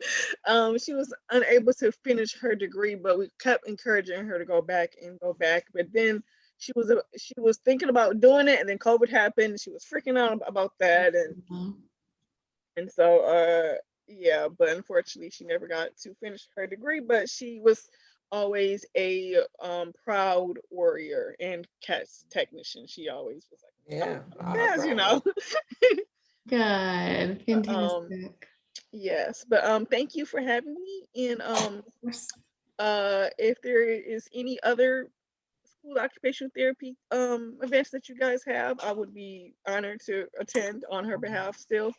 she was unable to finish her degree, but we kept encouraging her to go back. But then she was thinking about doing it, and then COVID happened. She was freaking out about that, and so yeah, but unfortunately she never got to finish her degree. But she was always a proud warrior and CAS technician. She always was like, yes, Good. Fantastic. Yes, but thank you for having me. And if there is any other school occupational therapy events that you guys have, I would be honored to attend on her behalf still.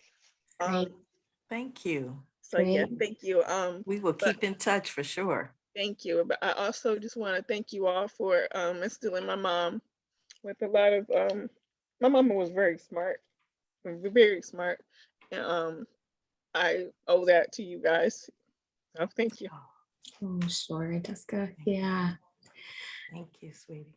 Thank you. So yeah, thank you. We will keep in touch for sure. Thank you. But I also just want to thank you all for instilling my mom with a lot of my mama was very smart, very smart. And I owe that to you guys. Oh, thank you. Oh, sure, Jessica. Yeah. Thank you, sweetie.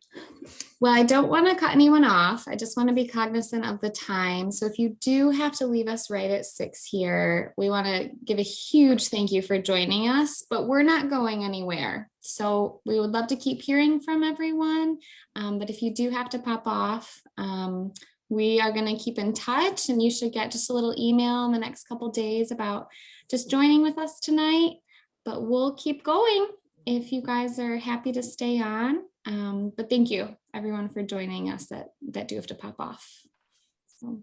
Well, I don't want to cut anyone off. I just want to be cognizant of the time. So if you do have to leave us right at 6 here, we want to give a huge thank you for joining us, but we're not going anywhere. So we would love to keep hearing from everyone. But if you do have to pop off, we are going to keep in touch, and you should get just a little email in the next couple days about just joining with us tonight. But we'll keep going if you guys are happy to stay on. But thank you everyone for joining us that do have to pop off. So,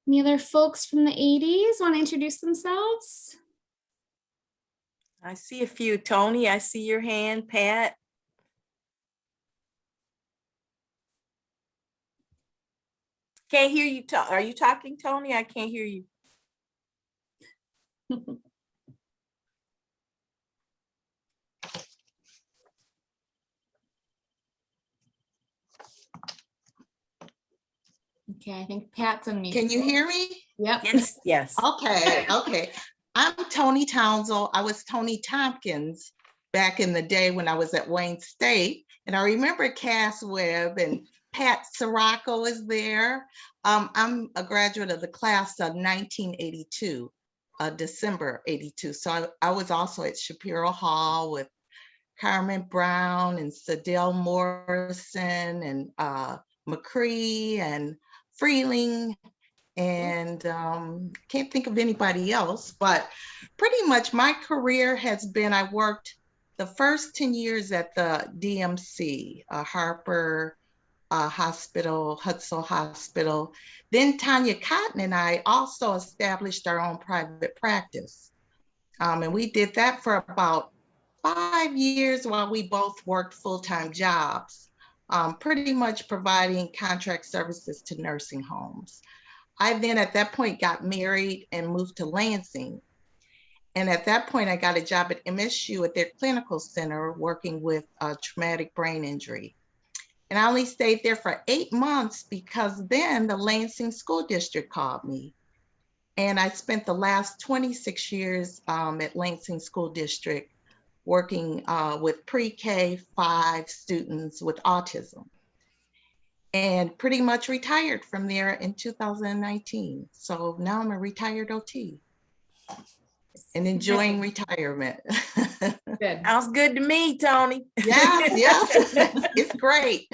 any other folks from the 80s want to introduce themselves? I see a few. Tony, I see your hand. Pat. Can't hear you talk. Are you talking, Tony? I can't hear you. Okay, I think Pat's on mute. Can you hear me? Yep. Yes, yes. Okay. I'm Tony Townsend. I was Tony Tompkins back in the day when I was at Wayne State. And I remember Cass Webb and Pat Sirocco is there. I'm a graduate of the class of 1982, December 82. So I was also at Shapiro Hall with Carmen Brown and Sadell Morrison and McCree and Freeling, and can't think of anybody else, but pretty much my career has been, I worked the first 10 years at the DMC, Harper Hospital, Hutzel Hospital. Then Tanya Cotton and I also established our own private practice. And we did that for about 5 years while we both worked full-time jobs, pretty much providing contract services to nursing homes. I then at that point got married and moved to Lansing. And at that point, I got a job at MSU at their clinical center working with traumatic brain injury. And I only stayed there for 8 months because then the Lansing School District called me. And I spent the last 26 years at Lansing School District working with pre-K 5 students with autism. And pretty much retired from there in 2019. So now I'm a retired OT and enjoying retirement. Good. Sounds good to me, Tony. Yeah, it's great.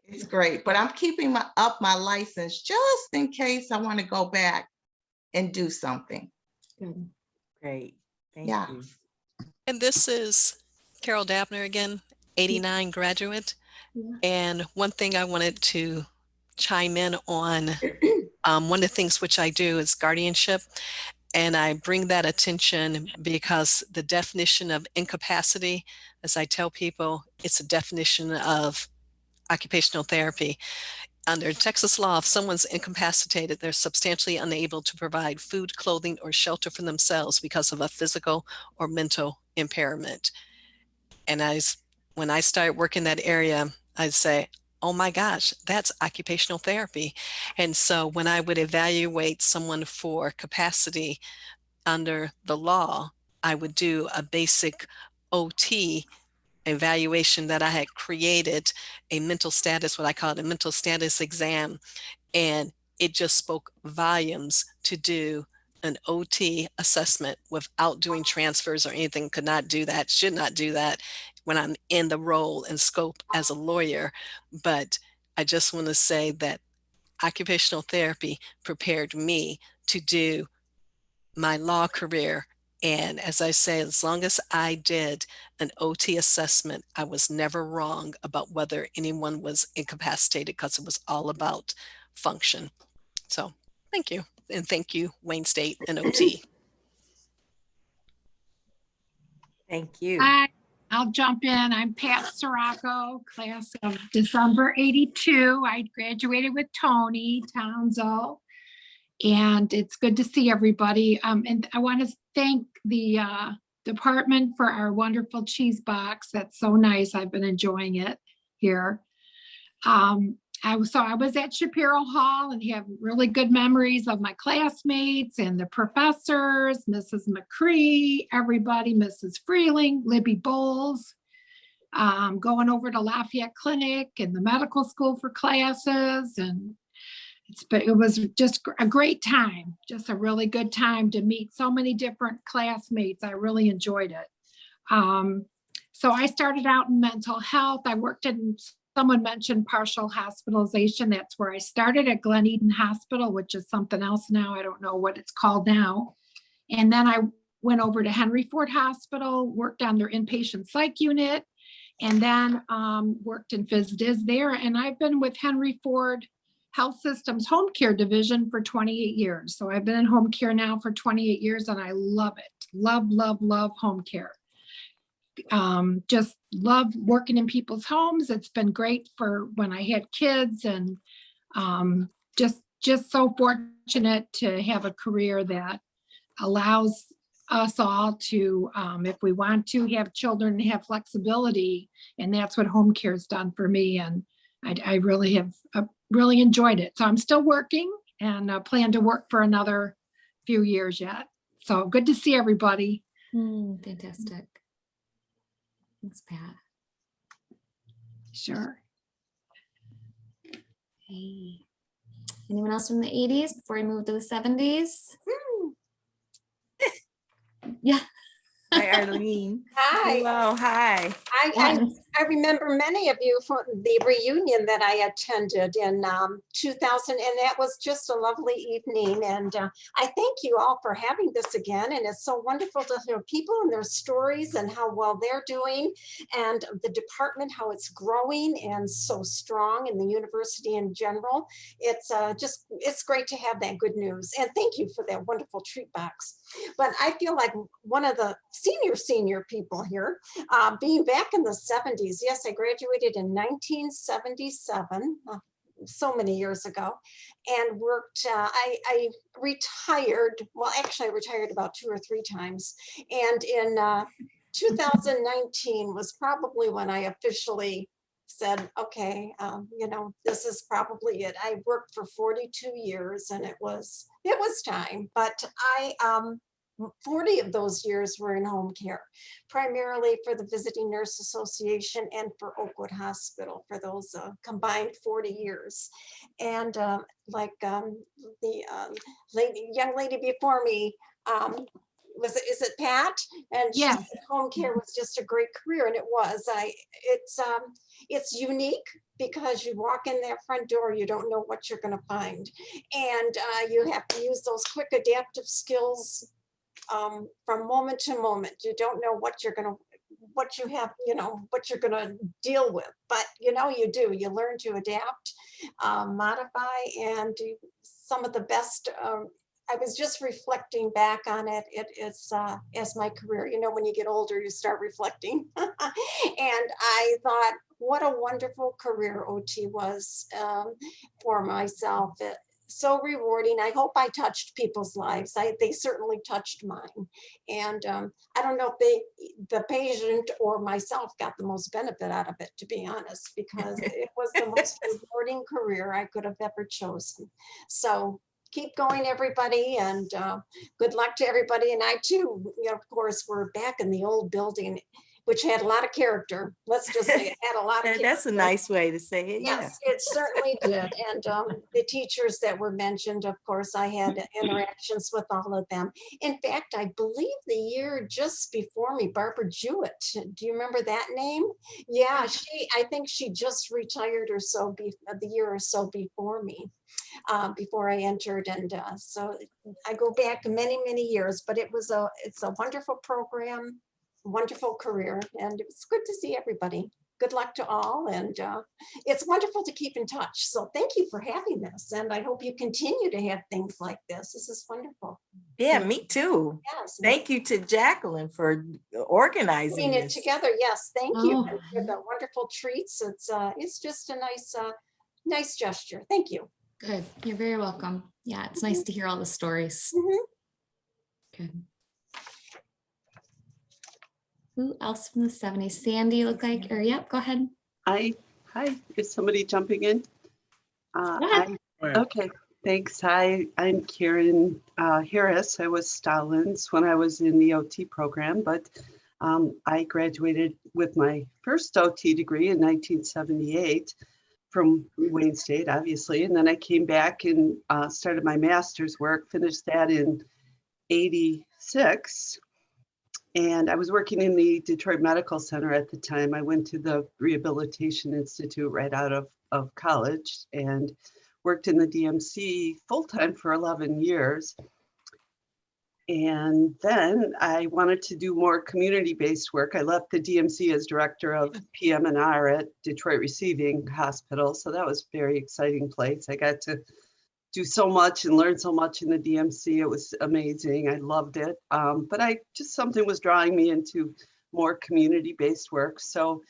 It's great, but I'm keeping up my license just in case I want to go back and do something. Good. Great. Thank you. And this is Carol Dabner again, 89 graduate. And one thing I wanted to chime in on, one of the things which I do is guardianship. And I bring that attention because the definition of incapacity, as I tell people, it's a definition of occupational therapy. Under Texas law, if someone's incapacitated, they're substantially unable to provide food, clothing, or shelter for themselves because of a physical or mental impairment. And when I started working that area, I'd say, oh my gosh, that's occupational therapy. And so when I would evaluate someone for capacity under the law, I would do a basic OT evaluation that I had created, a mental status, what I call it, a mental status exam. And it just spoke volumes to do an OT assessment without doing transfers or anything. Could not do that, should not do that when I'm in the role and scope as a lawyer. But I just want to say that occupational therapy prepared me to do my law career. And as I say, as long as I did an OT assessment, I was never wrong about whether anyone was incapacitated because it was all about function. So thank you. And thank you, Wayne State and OT. Thank you. I'll jump in. I'm Pat Sirocco, class of December 82. I graduated with Tony Townsell. And it's good to see everybody. And I want to thank the department for our wonderful cheese box. That's so nice. I've been enjoying it here. I was at Shapiro Hall and have really good memories of my classmates and the professors, Mrs. McCree, everybody, Mrs. Freeling, Libby Bowles, going over to Lafayette Clinic and the medical school for classes. And it was just a great time, just a really good time to meet so many different classmates. I really enjoyed it. So I started out in mental health. I worked in, someone mentioned partial hospitalization. That's where I started at Glen Eden Hospital, which is something else now. I don't know what it's called now. And then I went over to Henry Ford Hospital, worked on their inpatient psych unit, and then worked in phys dis there. And I've been with Henry Ford Health Systems Home Care Division for 28 years. So I've been in home care now for 28 years and I love it. Love, love, love home care. Just love working in people's homes. It's been great for when I had kids, and just so fortunate to have a career that allows us all to, if we want to have children, have flexibility. And that's what home care has done for me. And I really have really enjoyed it. So I'm still working and plan to work for another few years yet. So good to see everybody. Fantastic. Thanks, Pat. Sure. Hey. Anyone else from the 80s before we move to the 70s? Yeah. Hi, Arlene. Hi. Hello. Hi. I'm I remember many of you from the reunion that I attended in 2000, and that was just a lovely evening. And I thank you all for having this again. And it's so wonderful to hear people and their stories and how well they're doing, and the department, how it's growing and so strong, in the university in general. It's it's great to have that good news. And thank you for that wonderful treat box. But I feel like one of the senior people here, being back in the 70s. Yes, I graduated in 1977, so many years ago, and worked, I retired, well, actually I retired about 2 or 3 times. And in 2019 was probably when I officially said, okay, this is probably it. I worked for 42 years and it was time, but 40 of those years were in home care, primarily for the Visiting Nurse Association and for Oakwood Hospital for those combined 40 years. And the young lady before me, is it Pat? And she said home care was just a great career, and it was. It's unique because you walk in that front door, you don't know what you're going to find, and you have to use those quick adaptive skills from moment to moment. You don't know what you're going to deal with, but you do. You learn to adapt, modify, and do some of the best. I was just reflecting back on it. It's as my career, when you get older, you start reflecting. And I thought, what a wonderful career OT was for myself. So rewarding. I hope I touched people's lives. They certainly touched mine. And I don't know if the patient or myself got the most benefit out of it, to be honest, because it was the most rewarding career I could have ever chosen. So keep going, everybody, and good luck to everybody. And I too, of course, we're back in the old building, which had a lot of character. Let's just say it had a lot of character. That's a nice way to say it. Yes, it certainly did. And the teachers that were mentioned, of course, I had interactions with all of them. In fact, I believe the year just before me, Barbara Jewett. Do you remember that name? Yeah, I think she just retired or so, the year or so before me. Before I entered, and so I go back many, many years, but it's a wonderful program, wonderful career, and it was good to see everybody. Good luck to all, and it's wonderful to keep in touch. So thank you for having this, and I hope you continue to have things like this. This is wonderful. Yeah, me too. Yes. Thank you to Jacqueline for organizing Putting it this. together. Yes, thank you for the wonderful treats. It's just a nice gesture. Thank you. Good. You're very welcome. Yeah, it's nice to hear all the stories. Good. Who else from the 70s? Sandy, look like, or yep, go ahead. Hi, is somebody jumping in? Okay, thanks. I'm Karen Harris. I was Stalin's when I was in the OT program, but I graduated with my first OT degree in 1978 from Wayne State, obviously. And then I came back and started my master's work, finished that in 86. And I was working in the Detroit Medical Center at the time. I went to the Rehabilitation Institute right out of college and worked in the DMC full-time for 11 years. And then I wanted to do more community-based work. I left the DMC as director of PM&R at Detroit Receiving Hospital. So that was a very exciting place. I got to do so much and learn so much in the DMC. It was amazing. I loved it. But something was drawing me into more community-based work. So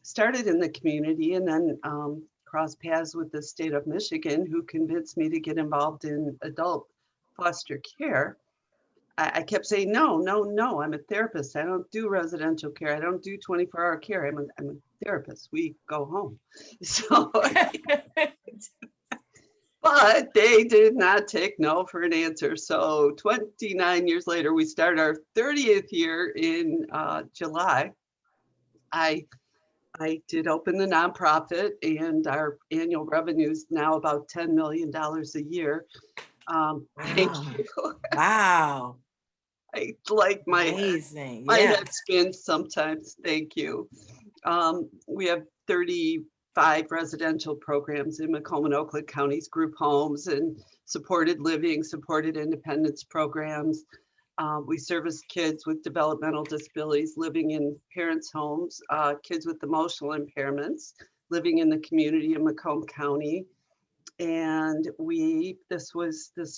started in the community and then crossed paths with the state of Michigan, who convinced me to get involved in adult foster care. I kept saying, no, I'm a therapist. I don't do residential care. I don't do 24-hour care. I'm a therapist. We go home. So, but they did not take no for an answer. So 29 years later, we start our 30th year in July. I did open the nonprofit, and our annual revenue is now about $10 million a year. Thank you. Wow. I like my amazing. My head spins sometimes. Thank you. We have 35 residential programs in Macomb and Oakland counties, group homes and supported living, supported independence programs. We service kids with developmental disabilities living in parents' homes, kids with emotional impairments living in the community in Macomb County. And this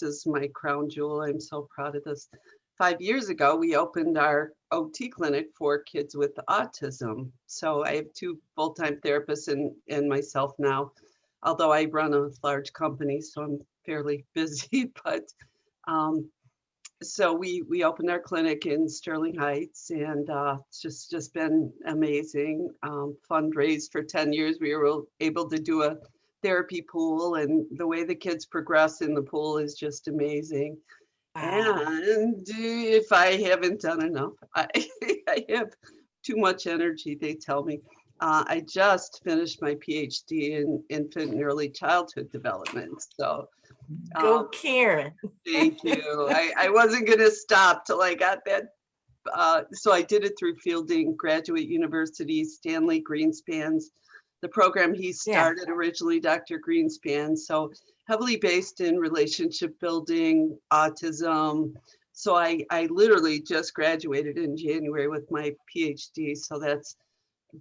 is my crown jewel. I'm so proud of this. 5 years ago, we opened our OT clinic for kids with autism. So I have 2 full-time therapists and myself now, although I run a large company, so I'm fairly busy, but so we opened our clinic in Sterling Heights, and it's just been amazing. Fundraised for 10 years. We were able to do a therapy pool, and the way the kids progress in the pool is just amazing. Wow. And if I haven't done enough, I have too much energy, they tell me. I just finished my PhD in infant and early childhood development. So go Karen. Thank you. I wasn't going to stop till I got that. So I did it through Fielding Graduate University, Stanley Greenspan's, the program he started originally, Dr. Greenspan. So heavily based in relationship building, autism. So I literally just graduated in January with my PhD. So that's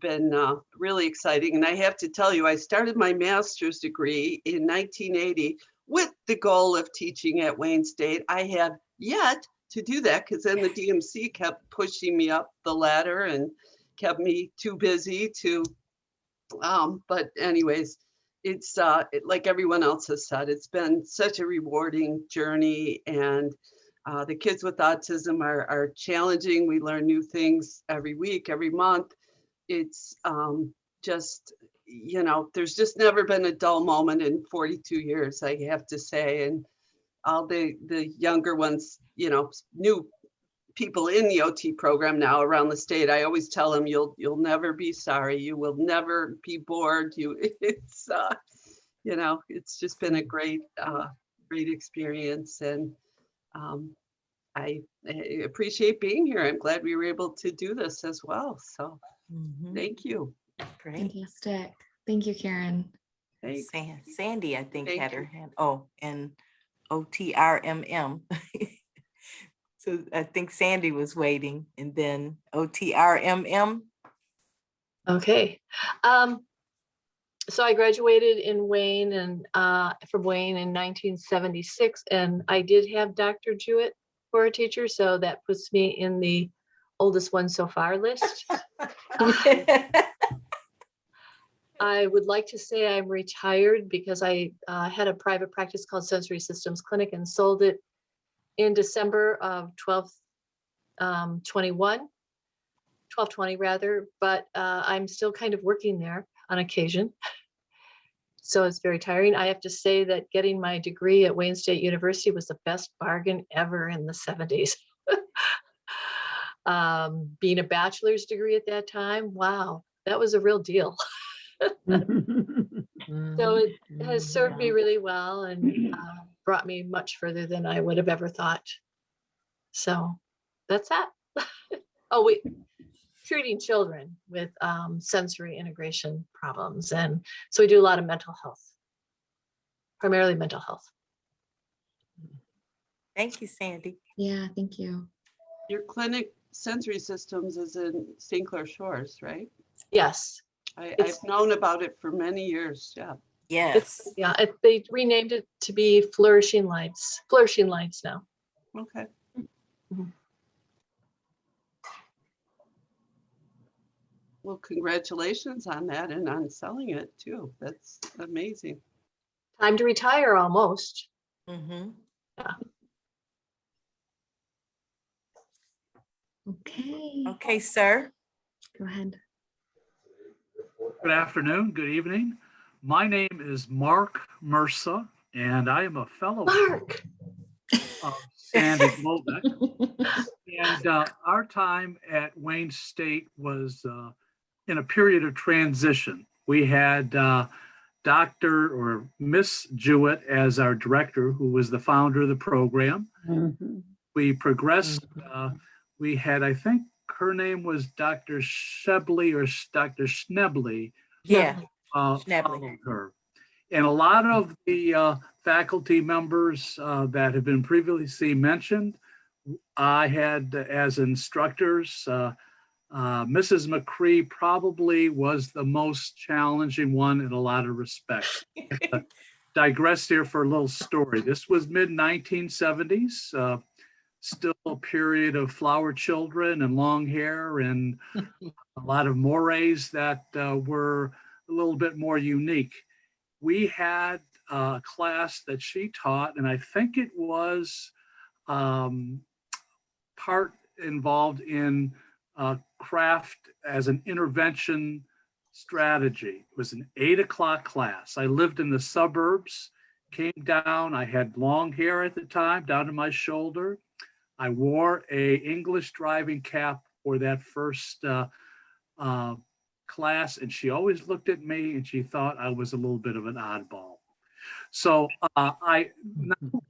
been really exciting. And I have to tell you, I started my master's degree in 1980 with the goal of teaching at Wayne State. I have yet to do that because then the DMC kept pushing me up the ladder and kept me too busy to, but anyways, it's like everyone else has said, it's been such a rewarding journey, and the kids with autism are challenging. We learn new things every week, every month. It's just, you know, there's just never been a dull moment in 42 years, I have to say. And all the younger ones, you know, new people in the OT program now around the state, I always tell them, you'll never be sorry. You will never be bored. It's, you know, it's just been a great experience. And I appreciate being here. I'm glad we were able to do this as well. So thank you. Great. Fantastic. Thank you, Karen. Thanks. Sandy, I think, had her hand. Oh, and OTRMM. So I think Sandy was waiting, and then OTRMM. Okay. So I graduated in Wayne and from Wayne in 1976, and I did have Dr. Jewett for a teacher, so that puts me in the oldest one so far list. I would like to say I'm retired because I had a private practice called Sensory Systems Clinic and sold it in December of 12/20 rather, but I'm still kind of working there on occasion. So it's very tiring. I have to say that getting my degree at Wayne State University was the best bargain ever in the 70s. Being a bachelor's degree at that time, wow, that was a real deal. So it has served me really well and brought me much further than I would have ever thought. So that's that. Oh, wait, treating children with sensory integration problems. And so we do a lot of mental health, primarily mental health. Thank you, Sandy. Yeah, thank you. Your clinic, Sensory Systems, is in St. Clair Shores, right? Yes. I've known about it for many years. Yeah. Yes. They renamed it to be Flourishing Lights now. Okay. Well, congratulations on that and on selling it too. That's amazing. Time to retire almost. Yeah. Okay, sir. Go ahead. Good afternoon, good evening. My name is Mark Mersa, and I am a fellow of Sandy Globeck. And our time at Wayne State was in a period of transition. We had Dr. or Miss Jewett as our director, who was the founder of the program. We progressed. We had, I think, her name was Dr. Shebley or Dr. Schnebley. Yeah, Followed her. And a lot of the faculty members that have been previously mentioned, I had as instructors. Mrs. McCree probably was the most challenging one in a lot of respects. Digress here for a little story. This was mid-1970s, still a period of flower children and long hair and a lot of mores that were a little bit more unique. We had a class that she taught, and I think it was part involved in craft as an intervention strategy. It was an 8 o'clock class. I lived in the suburbs, came down. I had long hair at the time, down to my shoulder. I wore a English driving cap for that first class, and she always looked at me and she thought I was a little bit of an oddball. So I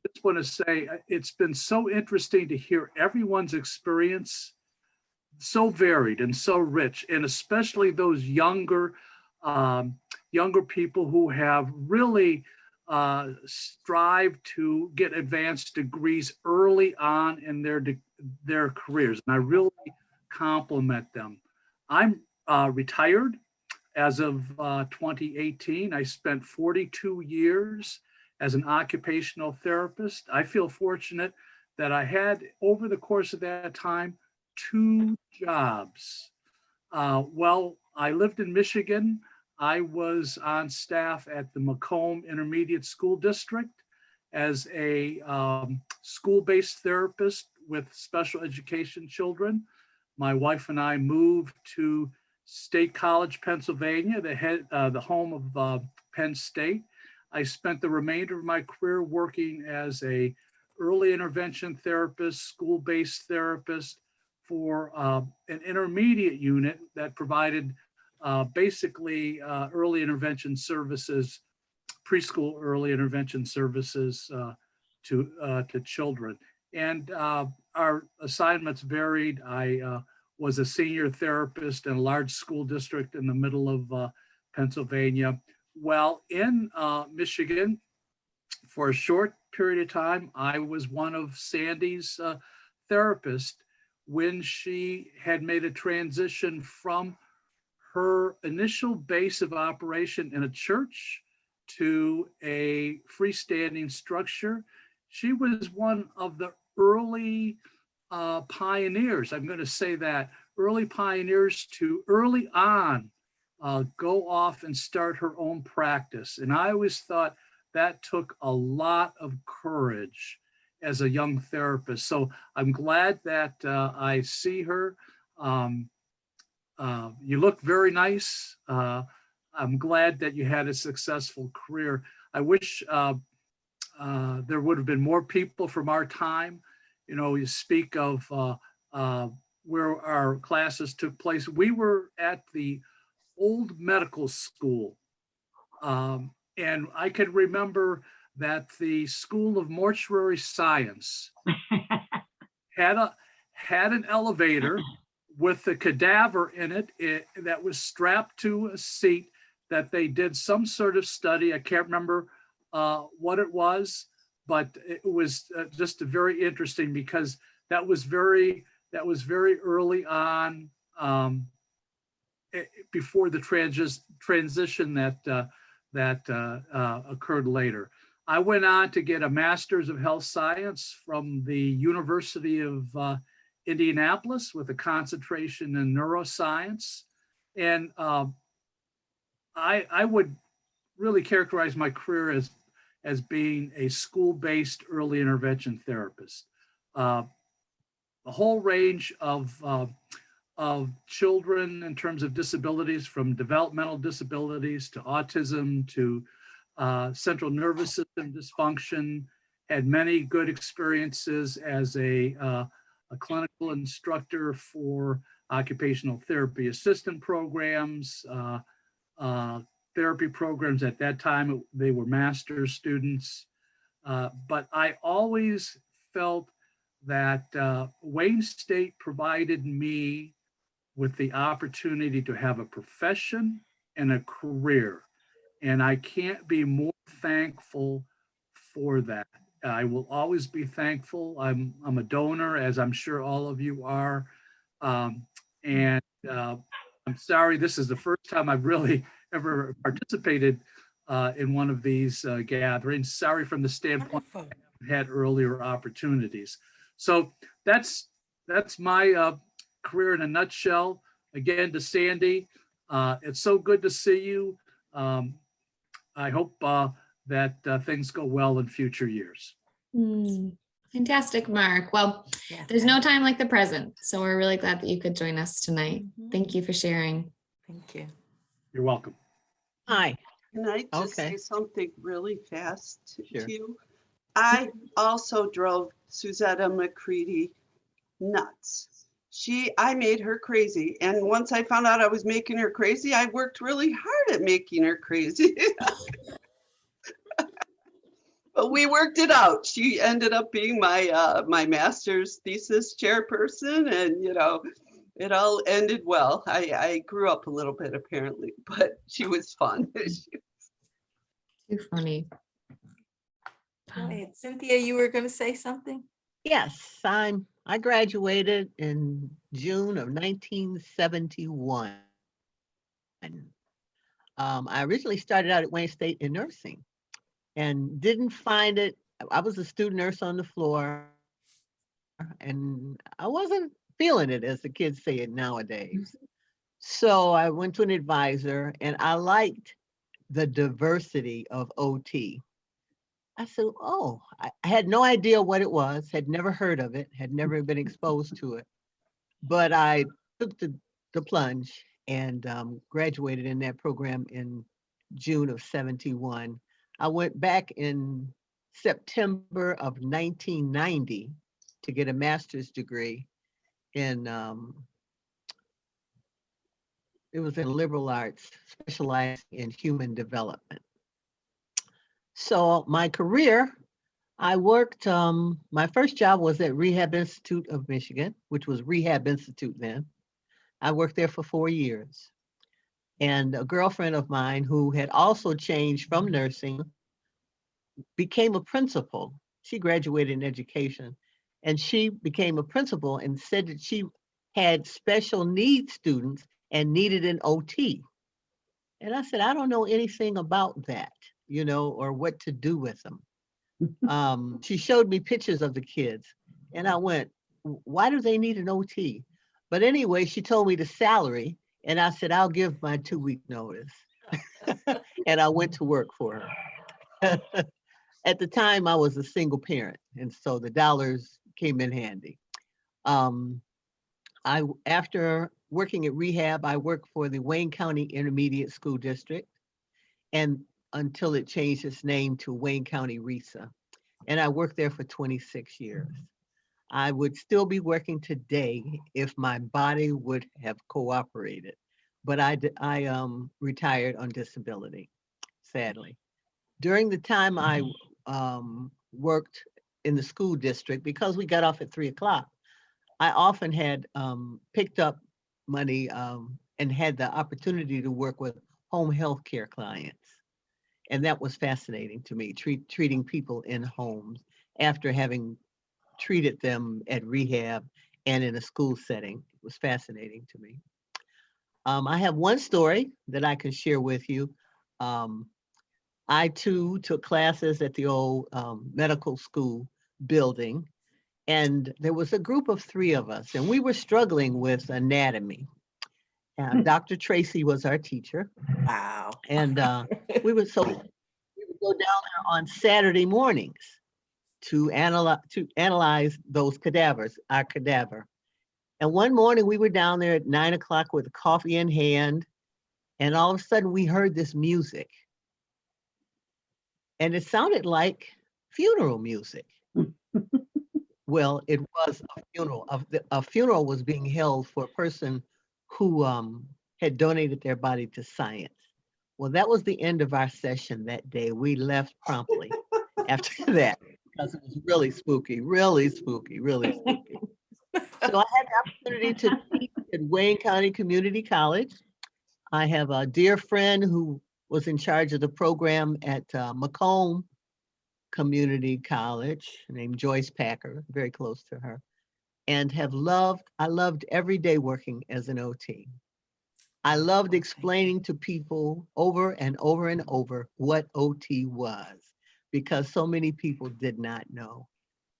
just want to say it's been so interesting to hear everyone's experience, so varied and so rich, and especially those younger people who have really strived to get advanced degrees early on in their careers, and I really compliment them. I'm retired as of 2018. I spent 42 years as an occupational therapist. I feel fortunate that I had, over the course of that time, 2 jobs. Well, I lived in Michigan. I was on staff at the Macomb Intermediate School District as a school-based therapist with special education children. My wife and I moved to State College, Pennsylvania, the home of Penn State. I spent the remainder of my career working as a early intervention therapist, school-based therapist for an intermediate unit that provided basically early intervention services, preschool early intervention services to children. And our assignments varied. I was a senior therapist in a large school district in the middle of Pennsylvania. Well, in Michigan, for a short period of time, I was one of Sandy's therapists when she had made a transition from her initial base of operation in a church to a freestanding structure. She was one of the early pioneers, I'm going to say that, early pioneers to early on go off and start her own practice. And I always thought that took a lot of courage as a young therapist. So I'm glad that I see her. You look very nice. I'm glad that you had a successful career. I wish there would have been more people from our time. You know, you speak of where our classes took place. We were at the old medical school. And I can remember that the School of Mortuary Science had an elevator with a cadaver in it that was strapped to a seat that they did some sort of study. I can't remember what it was, but it was just very interesting because that was very early on, before the transition that occurred later. I went on to get a master's of health science from the University of Indianapolis with a concentration in neuroscience. And I would really characterize my career as being a school-based early intervention therapist. A whole range of children in terms of disabilities, from developmental disabilities to autism to central nervous system dysfunction. Had many good experiences as a clinical instructor for occupational therapy assistant programs, therapy programs. At that time, they were master's students. But I always felt that Wayne State provided me with the opportunity to have a profession and a career. And I can't be more thankful for that. I will always be thankful. I'm a donor, as I'm sure all of you are. And I'm sorry, this is the first time I've really ever participated in one of these gatherings. Sorry from the standpoint I haven't had earlier opportunities. So that's my career in a nutshell. Again, to Sandy, it's so good to see you. I hope that things go well in future years. Fantastic, Mark. Well, there's no time like the present. So we're really glad that you could join us tonight. Thank you for sharing. Thank you. You're welcome. Hi. Can I just Okay. say something really fast Sure. to you? I also drove Suzetta McCready nuts. I made her crazy. And once I found out I was making her crazy, I worked really hard at making her crazy. But we worked it out. She ended up being my my master's thesis chairperson, and it all ended well. I grew up a little bit apparently, but she was fun. Too funny. Go ahead. Cynthia, you were going to say something? Yes, I graduated in June of 1971. I originally started out at Wayne State in nursing and didn't find it. I was a student nurse on the floor and I wasn't feeling it, as the kids say it nowadays. So I went to an advisor and I liked the diversity of OT. I said, oh, I had no idea what it was, had never heard of it, had never been exposed to it. But I took the plunge and graduated in that program in June of 71. I went back in September of 1990 to get a master's degree in, it was in liberal arts, specialized in human development. So my career, I worked, my first job was at Rehab Institute of Michigan, which was Rehab Institute then. I worked there for 4 years. And a girlfriend of mine who had also changed from nursing became a principal. She graduated in education and she became a principal and said that she had special needs students and needed an OT. And I said, I don't know anything about that, or what to do with them. She showed me pictures of the kids and I went, why do they need an OT? But anyway, she told me the salary and I said, I'll give my 2-week notice. And I went to work for her. At the time, I was a single parent, and so the dollars came in handy. After working at rehab, I worked for the Wayne County Intermediate School District, and until it changed its name to Wayne County RESA. And I worked there for 26 years. I would still be working today if my body would have cooperated, but I retired on disability, sadly. During the time I worked in the school district, because we got off at 3 o'clock, I often had picked up money and had the opportunity to work with home health care clients. And that was fascinating to me, treating people in homes after having treated them at rehab and in a school setting. It was fascinating to me. I have one story that I can share with you. I too took classes at the old medical school building, and there was a group of 3 of us, and we were struggling with anatomy. Dr. Tracy was our teacher. Wow. And we would go down there on Saturday mornings to analyze those cadavers, our cadaver. And one morning we were down there at 9 o'clock with coffee in hand, and all of a sudden we heard this music. And it sounded like funeral music. Well, it was a funeral. A funeral was being held for a person who had donated their body to science. Well, that was the end of our session that day. We left promptly after that. because it was really spooky, really spooky, really spooky. So I had the opportunity to teach at Wayne County Community College. I have a dear friend who was in charge of the program at Macomb Community College named Joyce Packer, very close to her, and I loved every day working as an OT. I loved explaining to people over and over and over what OT was, because so many people did not know.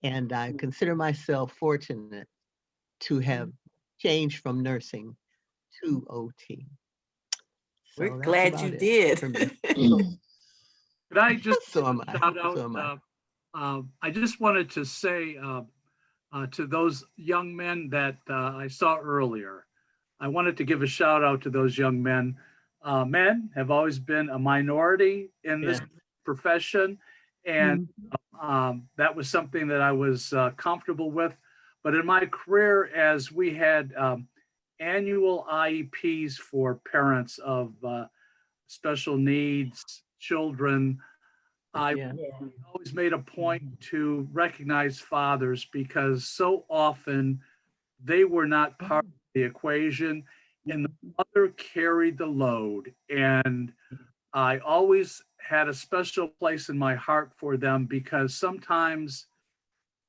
And I consider myself fortunate to have changed from nursing to OT. We're So that's glad about you it did. for me. Could I just So am I. shout out? So am I. I just wanted to say to those young men that I saw earlier, I wanted to give a shout out to those young men. Men have always been a minority in this profession, and that was something that I was comfortable with. But in my career, as we had annual IEPs for parents of special needs children, I always made a point to recognize fathers, because so often they were not part of the equation and the mother carried the load. And I always had a special place in my heart for them, because sometimes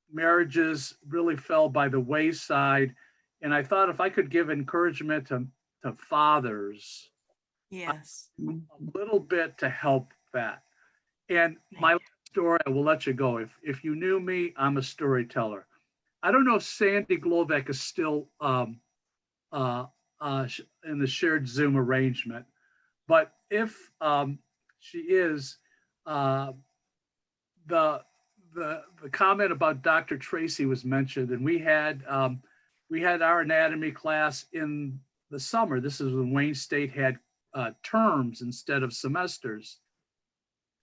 marriages really fell by the wayside. And I thought if I could give encouragement to fathers, yes, a little bit to help that. And my last story, I will let you go. If you knew me, I'm a storyteller. I don't know if Sandy Glovek is still in the shared Zoom arrangement, but if she is, the comment about Dr. Tracy was mentioned, and we had our anatomy class in the summer. This is when Wayne State had terms instead of semesters.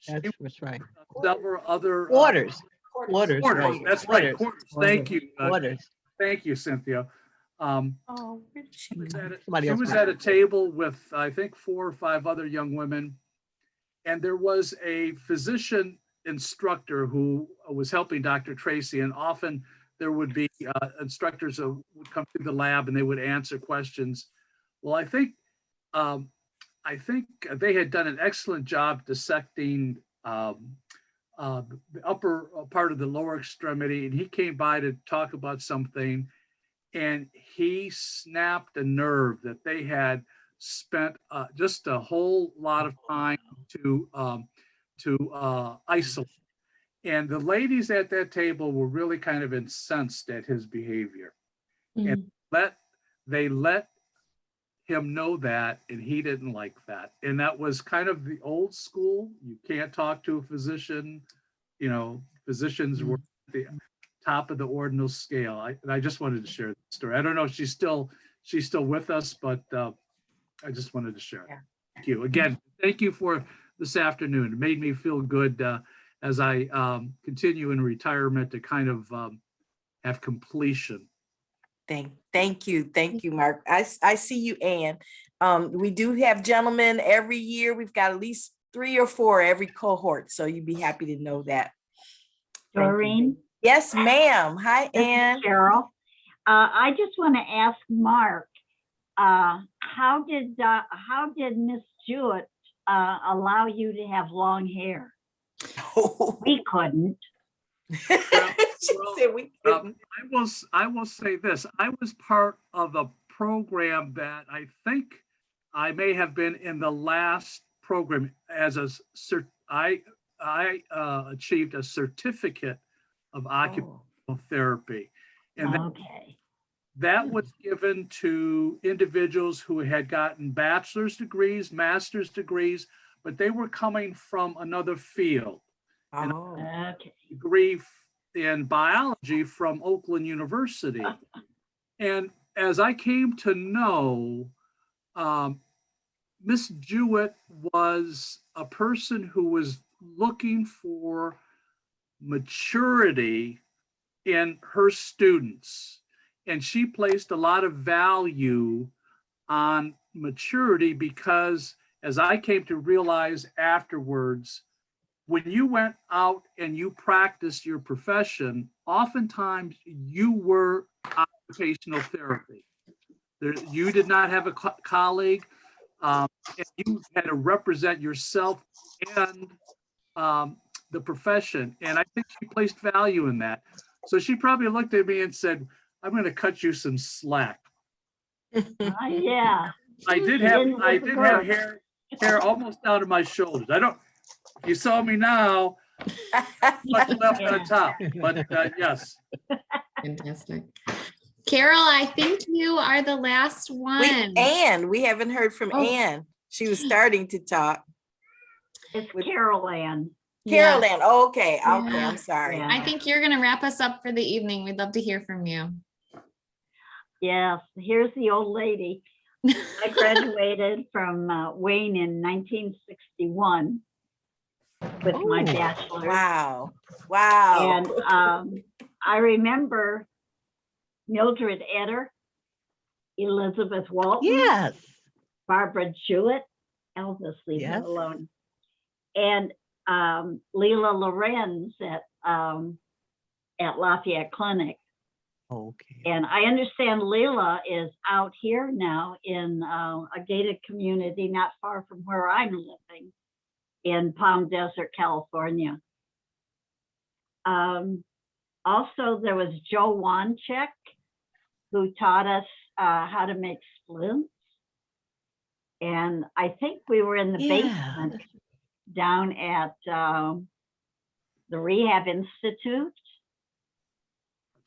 That's right. Several other Quarters. Quarters, right. That's right. Quarters. Thank you. Quarters. Thank you, Cynthia. She was else at a table with, I think, 4 or 5 other young women, and there was a physician instructor who was helping Dr. Tracy, and often there would be instructors who would come through the lab and they would answer questions. Well, I think they had done an excellent job dissecting the upper part of the lower extremity, and he came by to talk about something, and he snapped a nerve that they had spent just a whole lot of time to isolate. And the ladies at that table were really kind of incensed at his behavior. And they let him know that, and he didn't like that. And that was kind of the old school. You can't talk to a physician. Physicians were at the top of the ordinal scale. I just wanted to share the story. I don't know if she's still with us, but I just wanted to share. Yeah. Thank you again. Thank you for this afternoon. It made me feel good as I continue in retirement to kind of have completion. Thank you, Mark. I see you, Ann. We do have gentlemen every year. We've got at least 3 or 4 every cohort, so you'd be happy to know that. Doreen? Yes, ma'am. Hi, Ann. Cheryl. I just want to ask Mark, how did Miss Jewett allow you to have long hair? We couldn't. I will say this. I was part of a program that I think I may have been in the last program as I achieved a certificate of occupational therapy. And that was given to individuals who had gotten bachelor's degrees, master's degrees, but they were coming from another field. Degree in biology from Oakland University. And as I came to know, Miss Jewett was a person who was looking for maturity in her students. And she placed a lot of value on maturity because, as I came to realize afterwards, when you went out and you practiced your profession, oftentimes you were occupational therapy. You did not have a colleague, and you had to represent yourself and the profession. And I think she placed value in that. So she probably looked at me and said, I'm going to cut you some slack. Yeah. I did have hair almost down to my shoulders. If you saw me now, much left on the top, but yes. Fantastic. Carol, I think you are the last one. We haven't heard from Ann. She was starting to talk. It's Carol Ann. Carol Ann. Oh, okay. Yeah. Okay. I'm sorry. I think you're going to wrap us up for the evening. We'd love to hear from you. Yes, here's the old lady. I graduated from Wayne in 1961 with my bachelor's. Wow. Wow. And I remember Mildred Eder, Elizabeth Walton. Yes. Barbara Jewett. Elvis, leave her alone. And Leila Lorenz at Lafayette Clinic. Okay. And I understand Leila is out here now in a gated community not far from where I'm living in Palm Desert, California. Also, there was Joe Wanchek, who taught us how to make splints. And I think we were in the basement down at the Rehab Institute.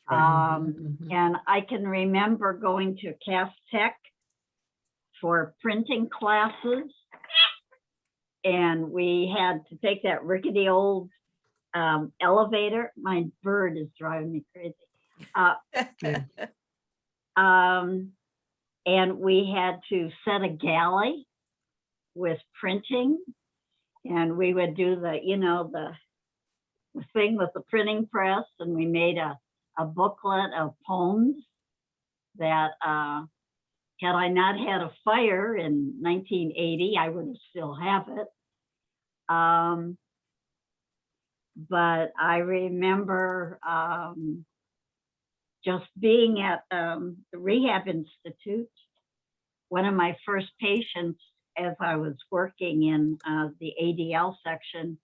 And I can remember going to Cass Tech for printing classes. And we had to take that rickety old elevator. My bird is driving me crazy. And we had to set a galley with printing. And we would do the thing with the printing press. And we made a booklet of poems that had I not had a fire in 1980, I would still have it. But I remember just being at the Rehab Institute. One of my first patients as I was working in the ADL section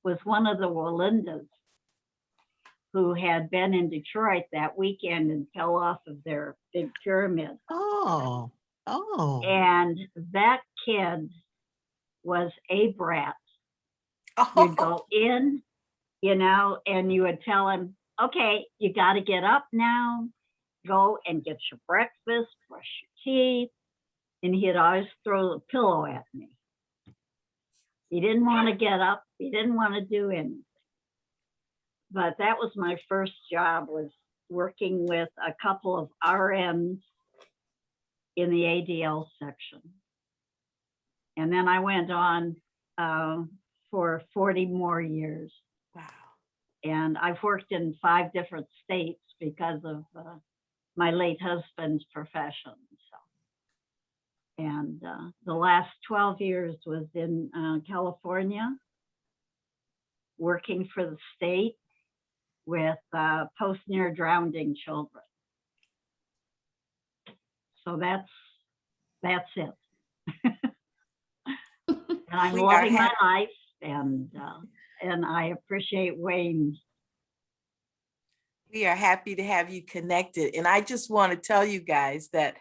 was one of the Walindas who had been in Detroit that weekend and fell off of their big pyramid. Oh. And that kid was a brat. You'd go in, and you would tell him, okay, you got to get up now, go and get your breakfast, brush your teeth. And he'd always throw the pillow at me. He didn't want to get up. He didn't want to do anything. But that was my first job, was working with a couple of RNs in the ADL section. And then I went on for 40 more years. Wow. And I've worked in 5 different states because of my late husband's profession. So, and the last 12 years was in California, working for the state with post-near drowning children. So that's it. And I'm loving my life, and I appreciate Wayne. We are happy to have you connected. And I just want to tell you guys that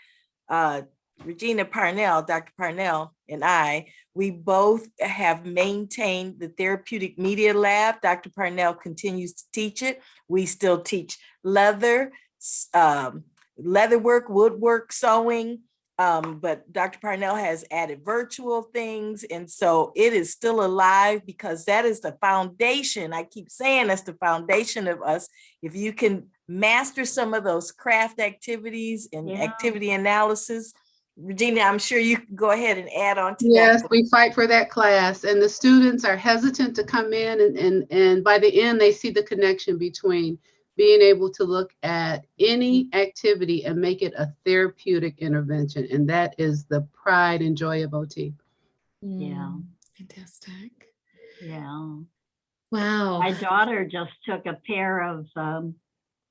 Regina Parnell, Dr. Parnell, and we both have maintained the Therapeutic Media Lab. Dr. Parnell continues to teach it. We still teach leatherwork, woodwork, sewing, but Dr. Parnell has added virtual things. And so it is still alive because that is the foundation. I keep saying that's the foundation of us. If you can master some of those craft activities and activity analysis, Regina, I'm sure you can go ahead and add on to that. Yes, we fight for that class, and the students are hesitant to come in, and by the end, they see the connection between being able to look at any activity and make it a therapeutic intervention. And that is the pride and joy of OT. Yeah. Fantastic. Yeah. Wow. My daughter just took a pair of,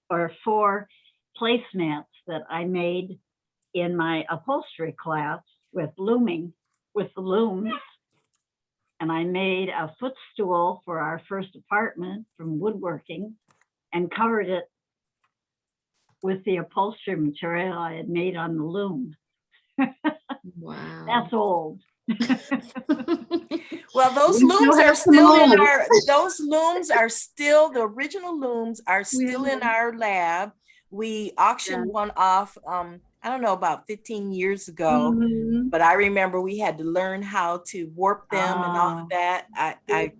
or 4 placemats that I made in my upholstery class with the looms. And I made a footstool for our first apartment from woodworking and covered it with the upholstery material I had made on the loom. Wow. That's old. Well, those We still looms are have some still in looms. those looms are still, the original looms are still in our lab. We auctioned one off, I don't know, about 15 years ago, but I remember we had to learn how to warp them and all of that. I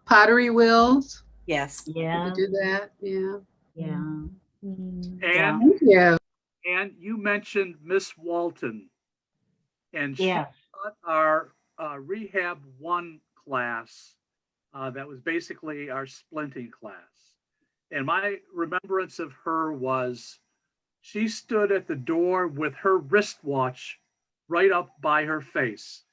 Pottery wheels. Yes. Yeah. We do that. Yeah. Yeah. And Thank you. And you mentioned Miss Walton, and she Yes. taught our Rehab 1 class that was basically our splinting class. And my remembrance of her was she stood at the door with her wristwatch right up by her face.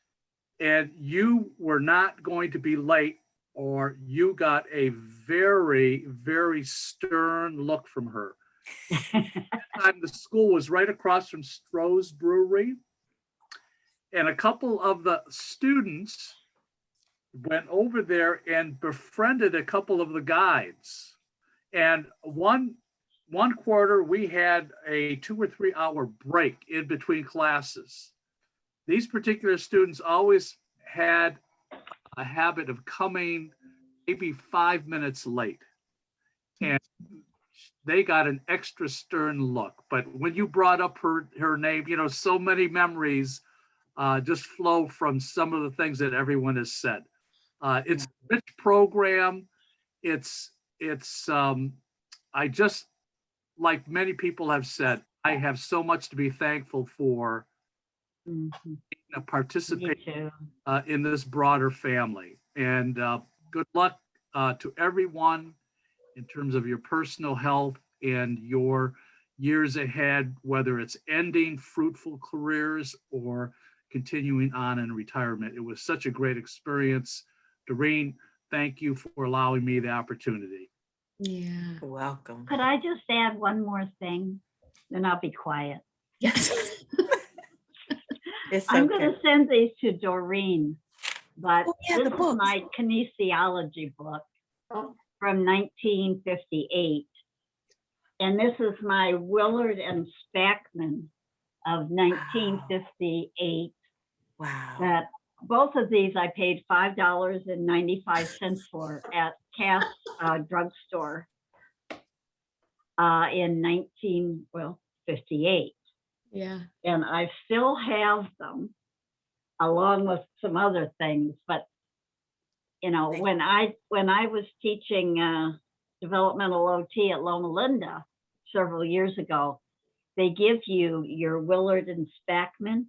And you were not going to be late, or you got a very, very stern look from her. Time the school was right across from Stroh's Brewery, and a couple of the students went over there and befriended a couple of the guides. And one quarter we had a 2 or 3 hour break in between classes. These particular students always had a habit of coming maybe 5 minutes late, and they got an extra stern look. But when you brought up her name, you know, so many memories just flow from some of the things that everyone has said. It's a rich program. I just, like many people have said, I have so much to be thankful for participating in this broader family. And good luck to everyone in terms of your personal health and your years ahead, whether it's ending fruitful careers or continuing on in retirement. It was such a great experience. Doreen, thank you for allowing me the opportunity. Yeah. You're welcome. Could I just add one more thing? Then I'll be quiet. Yes. I'm going to send these to Doreen, but yeah, this is my kinesiology book from 1958. And this is my Willard and Spackman of 1958. Wow. That both of these I paid $5.95 for at Cass drugstore in 1958. Yeah. And I still have them along with some other things. But you know, when I was teaching developmental OT at Loma Linda several years ago, they give you your Willard and Spackman.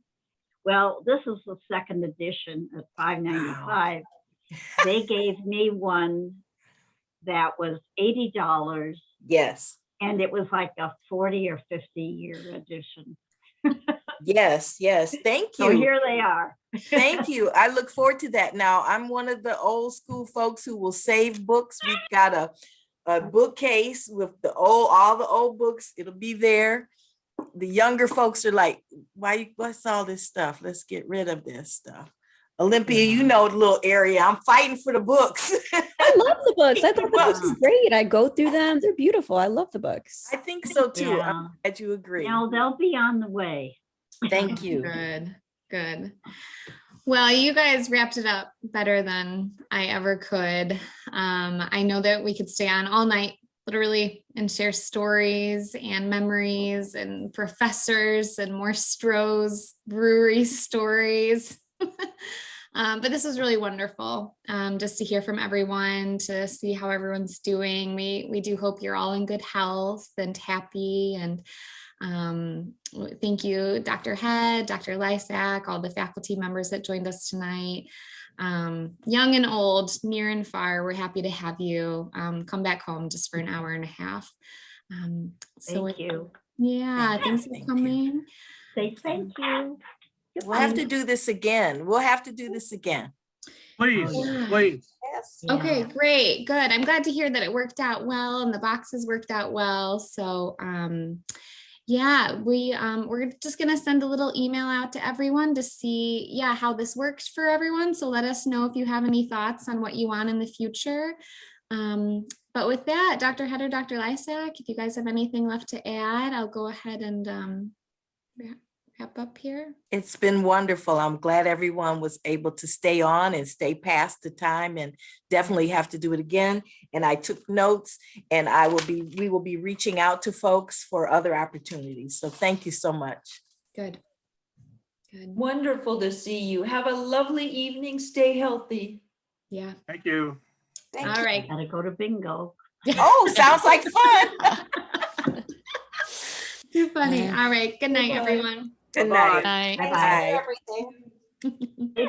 Well, this is the second edition at $5.95. They gave me one that was $80. Yes. And it was like a 40 or 50 year edition. Yes, yes. Thank you. So here they are. Thank you. I look forward to that. Now, I'm one of the old school folks who will save books. We've got a bookcase with all the old books. It'll be there. The younger folks are like, what's all this stuff? Let's get rid of this stuff. Olympia, you know the little area. I'm fighting for the books. I love the books. I think the books are great. I go through them. They're beautiful. I love the books. I think so too. Yeah. I'm glad you agree. No, they'll be on the way. Thank you. Good. Well, you guys wrapped it up better than I ever could. I know that we could stay on all night, literally, and share stories and memories and professors and more Stroh's Brewery stories. But this was really wonderful, just to hear from everyone, to see how everyone's doing. We do hope you're all in good health and happy. And thank you, Dr. Head, Dr. Lysak, all the faculty members that joined us tonight. Young and old, near and far, we're happy to have you come back home just for an hour and a half. Thank you. Yeah, thanks for coming. Say thank you. We'll have to do this again. Please, Yeah. please. Yes. Okay, great, good. I'm glad to hear that it worked out well and the boxes worked out well. So yeah, we're just gonna send a little email out to everyone to see, yeah, how this works for everyone. So let us know if you have any thoughts on what you want in the future. But with that, Dr. Heder, Dr. Lysak, if you guys have anything left to add, I'll go ahead and wrap up here. It's been wonderful. I'm glad everyone was able to stay on and stay past the time, and definitely have to do it again. And I took notes, and we will be reaching out to folks for other opportunities. So thank you so much. Good. Good. Wonderful to see you. Have a lovely evening. Stay healthy. Yeah. Thank you. All right. Gotta go to bingo. Oh, sounds like fun. Too funny. All right. Good night, Bye-bye. everyone. Good Bye-bye. night. Bye. Thanks for Bye. everything.